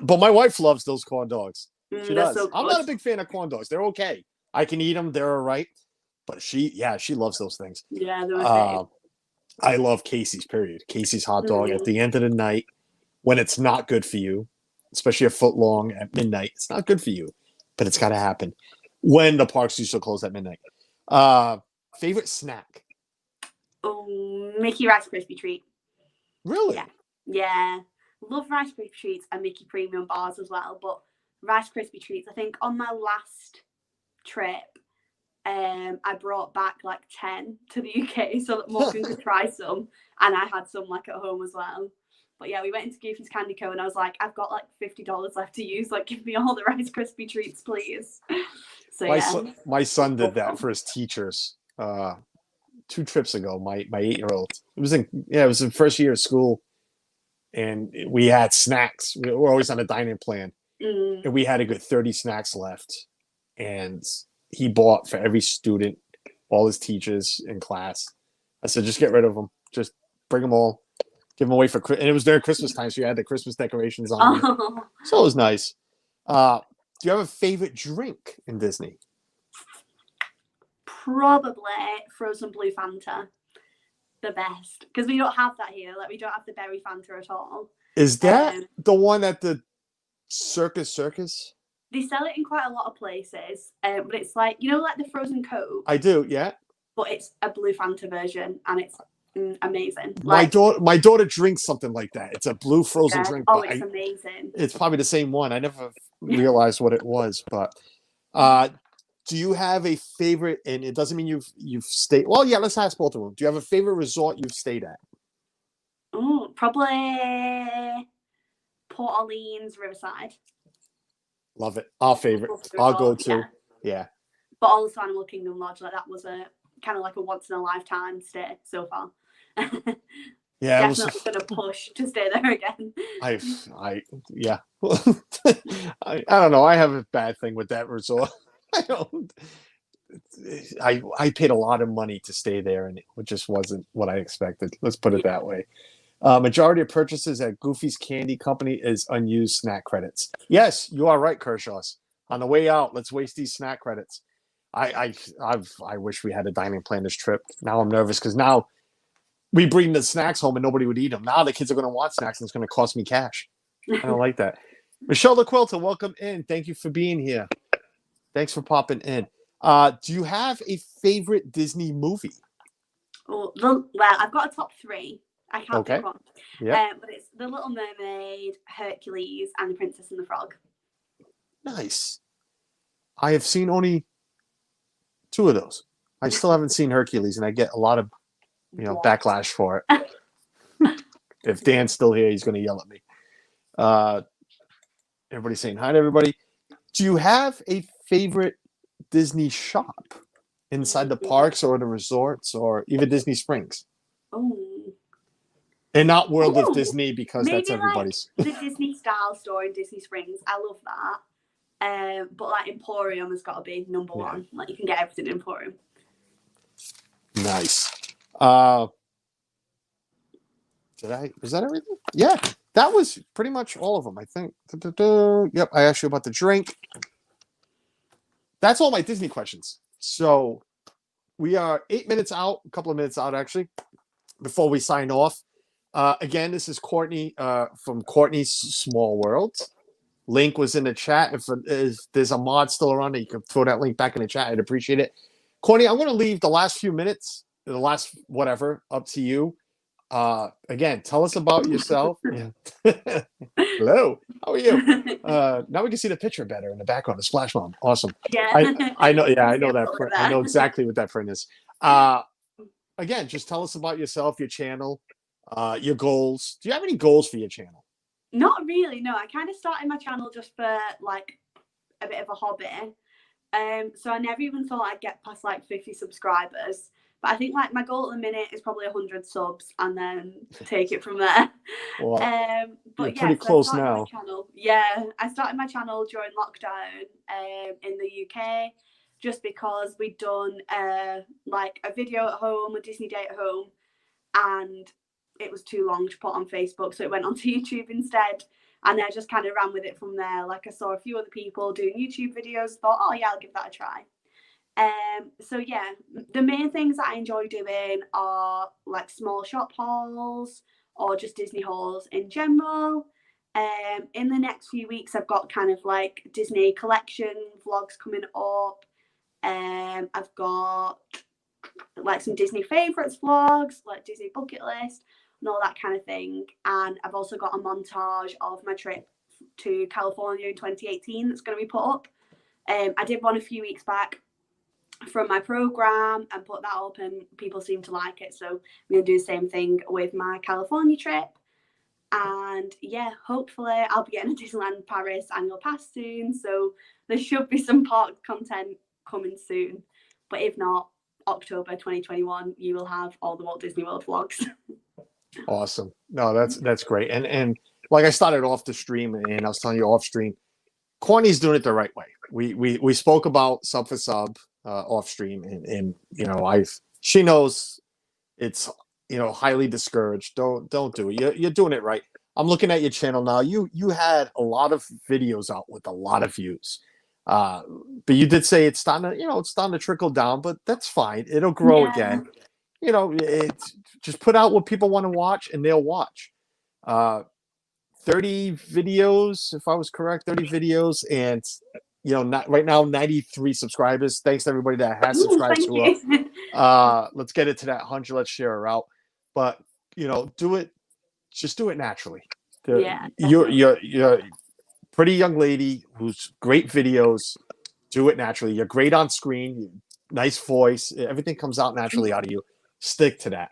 But my wife loves those corn dogs. She does. So I'm not a big fan of corn dogs. They're okay. I can eat them. They're all right. But she loves those things. Yeah, they're okay. I love Casey's, period. Casey's hot dog at the end of the night when it's not good for you, especially a foot long at midnight. It's not good for you, but it's got to happen when the parks used to close at midnight. Favorite snack? Oh, Mickey Rice Krispie Treat. Really? Yeah. Love Rice Krispie Treats and Mickey Premium bars as well, but Rice Krispie Treats, I think on my last trip, I brought back like 10 to the UK so that Morgan could try some, and I had some like at home as well. But yeah, we went into Goofy's Candy Co and I was like, I've got like $50 left to use. Like, give me all the Rice Krispie Treats, please. So my son did that for his teachers 2 trips ago. My 8-year-old. It was in first year of school, and we had snacks. We were always on a dining plan, and we had a good 30 snacks left. And he bought for every student, all his teachers in class. I said, just get rid of them. Just bring them all. give them away for and it was during Christmas time, so you had the Christmas decorations on. Oh, So it was nice. Do you have a favorite drink in Disney? probably frozen blue Fanta, the best, because we don't have that here. Like we don't have the berry Fanta at all. Is that Um, the one at the Circus? They sell it in quite a lot of places, but it's like like the frozen Coke, I do, yeah. but it's a blue Fanta version, and it's amazing. My daughter drinks something like that. It's a blue frozen yeah. drink. Oh, But it's amazing. it's probably the same one. I never realized what it was. But do you have a favorite? And it doesn't mean you've stayed. Well, yeah. Let's ask both of them. Do you have a favorite resort you've stayed at? Oh, probably Port Orleans Riverside. Love it. Our favorite. Love the I'll go resort, to. yeah. Yeah. But also Animal Kingdom Lodge, like that was a kind of like a once in a lifetime stay so far. Yeah. Definitely gonna push to stay there again. Yeah. I don't know. I have a bad thing with that resort. I don't. I paid a lot of money to stay there, and it just wasn't what I expected. Let's put it that way. Majority of purchases at Goofy's Candy Company is unused snack credits. Yes, you are right, Kershaw's. On the way out, let's waste these snack credits. I wish we had a dining plan this trip. Now I'm nervous because now we bring the snacks home and nobody would eat them. Now the kids are going to want snacks and it's going to cost me cash. I don't like that. Michelle LaQuilta, welcome in. Thank you for being here. Thanks for popping in. Do you have a favorite Disney movie? Well, I've got a top three. I can't pick one. Yeah. But it's The Little Mermaid, Hercules, and The Princess and the Frog. Nice. I have seen only 2 of those. I still haven't seen Hercules, and I get a lot of backlash for it. If Dan's still here, he's going to yell at me. Everybody's saying hi to everybody. Do you have a favorite Disney shop inside the parks or the resorts or even Disney Springs? Oh. And not World of Disney because Maybe that's everybody's. Like the Disney Style store in Disney Springs. I love that. But like Emporium has got to be number one. Like you can get everything in Emporium. Nice. Was that everything? Yeah, that was pretty much all of them, I think. Yep, I asked you about the drink. That's all my Disney questions. So we are 8 minutes out, a couple of minutes out actually, before we sign off. Again, this is Courtney from Courtney's Small World. Link was in the chat. If there's a mod still around there, you can throw that link back in the chat. I'd appreciate it. Courtney, I'm going to leave the last few minutes, the last whatever, up to you. Again, tell us about yourself. Hello, how are you? Now we can see the picture better in the background. The splash bomb, awesome. Yeah, I know. Yeah, I know that. I know exactly what that print is. Again, just tell us about yourself, your channel, your goals. Do you have any goals for your channel? Not really. No, I kind of started my channel just for like a bit of a hobby. So I never even thought I'd get past like 50 subscribers. But I think like my goal at the minute is probably 100 subs and then take it from there. Well, but you're pretty close now. I started my channel during lockdown in the UK just because we'd done like a video at home, a Disney day at home, and it was too long to put on Facebook, so it went onto YouTube instead. And I just kind of ran with it from there. Like I saw a few other people doing YouTube videos, thought, oh yeah, I'll give that a try. So yeah, the main things that I enjoy doing are like small shop hauls or just Disney hauls in general. In the next few weeks, I've got kind of like Disney collection vlogs coming up. I've got like some Disney favorites vlogs, like Disney bucket list and all that kind of thing. And I've also got a montage of my trip to California in 2018 that's going to be put up. I did one a few weeks back from my program and put that up, and people seem to like it, so I'm going to do the same thing with my California trip. And yeah, hopefully I'll be getting a Disneyland Paris annual pass soon, so there should be some park content coming soon. But if not, October 2021 you will have all the Walt Disney World vlogs. Awesome. No, that's great. And like I started off the stream and I was telling you off stream, Courtney's doing it the right way. We spoke about sub for sub off stream, and you know, she knows it's highly discouraged. Don't do it. You're doing it right. I'm looking at your channel now. You had a lot of videos out with a lot of views. But you did say it's starting to trickle down, but that's fine. It'll grow again. It's just put out what people want to watch and they'll watch. 30 videos, if I was correct, 30 videos, and not right now 93 subscribers. Thanks to everybody that has subscribed to us. Let's get it to that 100. Let's share her out. But do it. Just do it naturally. You're pretty young lady who's great videos. Do it naturally. You're great on screen. Nice voice. Everything comes out naturally out of you. Stick to that.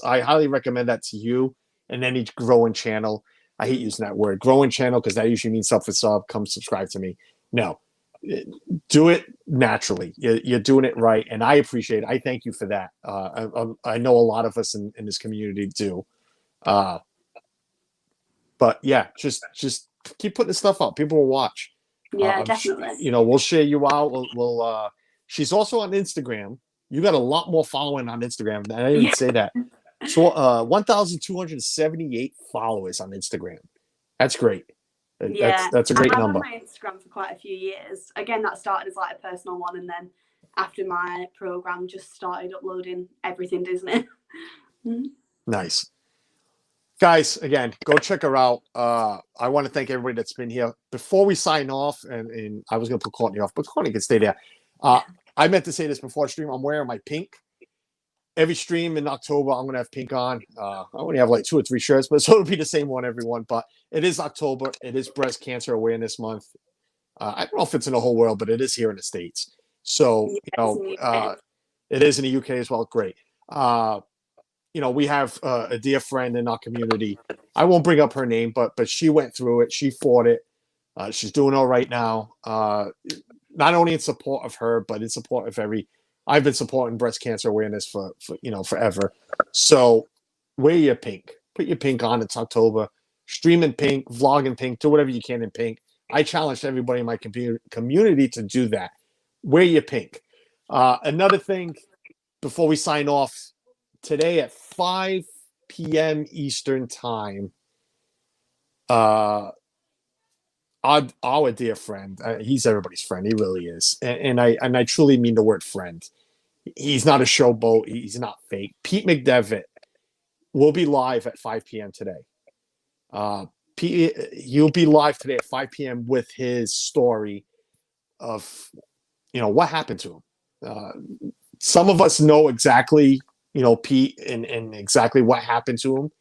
I highly recommend that to you and any growing channel. I hate using that word, growing channel, because that usually means sub. Come subscribe to me. No, do it naturally. You're doing it right, and I appreciate it. I thank you for that. I know a lot of us in this community do. But yeah, just keep putting this stuff up. People will watch. Yeah, definitely. We'll share you out. We'll she's also on Instagram. You got a lot more following on Instagram. I didn't say that. So 1,278 followers on Instagram. That's great. That's a great number. I've had my Instagram for quite a few years. Again, that started as like a personal one, and then after my program, just started uploading everything Disney. Nice. Guys, again, go check her out. I want to thank everybody that's been here. Before we sign off, and I was going to put Courtney off, but Courtney can stay there. I meant to say this before the stream. I'm wearing my pink. Every stream in October, I'm going to have pink on. I only have like 2 or 3 shirts, but so it'll be the same one, everyone. But it is October. It is Breast Cancer Awareness Month. I don't know if it's in the whole world, but it is here in the States. So, it is in the UK as well. Great. We have a dear friend in our community. I won't bring up her name, but she went through it. She fought it. She's doing all right now. Not only in support of her, but in support of I've been supporting breast cancer awareness for forever. So wear your pink. Put your pink on. It's October. Stream in pink, vlog in pink, do whatever you can in pink. I challenge everybody in my community to do that. Wear your pink. Another thing before we sign off, today at 5 p.m. Eastern time, our dear friend, he's everybody's friend. He really is. And I truly mean the word friend. He's not a showboat. He's not fake. Pete McDevitt will be live at 5 p.m. today. He'll be live today at 5 p.m. with his story of, what happened to him. Some of us know exactly, Pete and exactly what happened to him.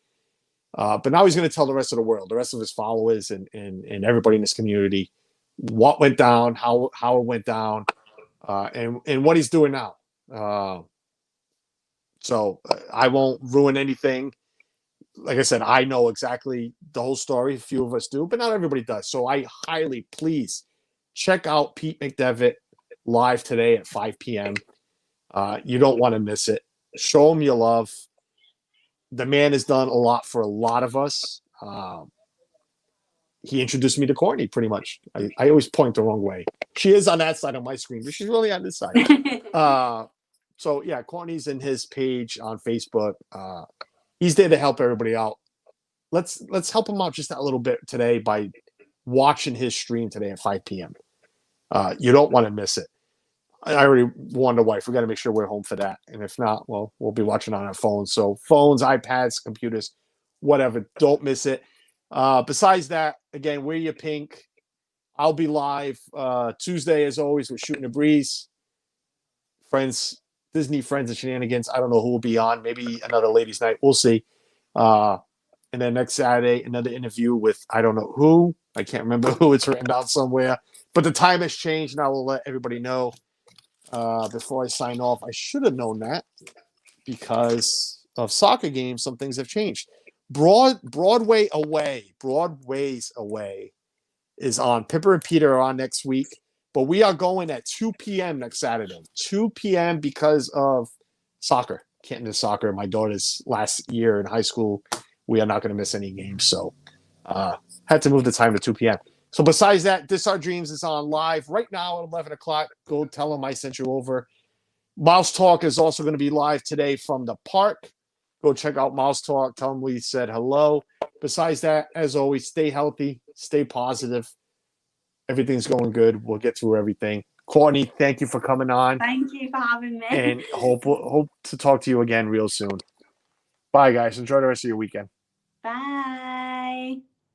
But now he's going to tell the rest of the world, the rest of his followers and everybody in this community, what went down, how it went down, and what he's doing now. So I won't ruin anything. Like I said, I know exactly the whole story. A few of us do, but not everybody does. So I highly, please check out Pete McDevitt live today at 5 p.m. You don't want to miss it. Show him your love. The man has done a lot for a lot of us. He introduced me to Courtney, pretty much. I always point the wrong way. She is on that side of my screen, but she's really on this side. So yeah, Courtney's in his page on Facebook. He's there to help everybody out. Let's help him out just a little bit today by watching his stream today at 5 p.m. You don't want to miss it. I already warned the wife. We got to make sure we're home for that. And if not, well, we'll be watching on our phones. So phones, iPads, computers, whatever. Don't miss it. Besides that, again, wear your pink. I'll be live Tuesday, as always, with Shooting the Breeze. Friends, Disney Friends and Shenanigans. I don't know who will be on. Maybe another ladies' night. We'll see. And then next Saturday, another interview with I don't know who. I can't remember who. It's written down somewhere. But the time has changed, and I will let everybody know. Before I sign off, I should have known that because of soccer games. Some things have changed. Broadway's Away is on. Pippa and Peter are on next week, but we are going at 2 p.m. next Saturday. 2 p.m. because of soccer. Can't miss soccer. My daughter's last year in high school. We are not going to miss any games, so had to move the time to 2 p.m. So besides that, This Our Dreams is on live right now at 11 o'clock. Go tell them I sent you over. Mouse Talk is also going to be live today from the park. Go check out Mouse Talk. Tell them we said hello. Besides that, as always, stay healthy, stay positive. Everything's going good. We'll get through everything. Courtney, thank you for coming on. Thank you for having me. And hope to talk to you again real soon. Bye, guys. Enjoy the rest of your weekend. Bye.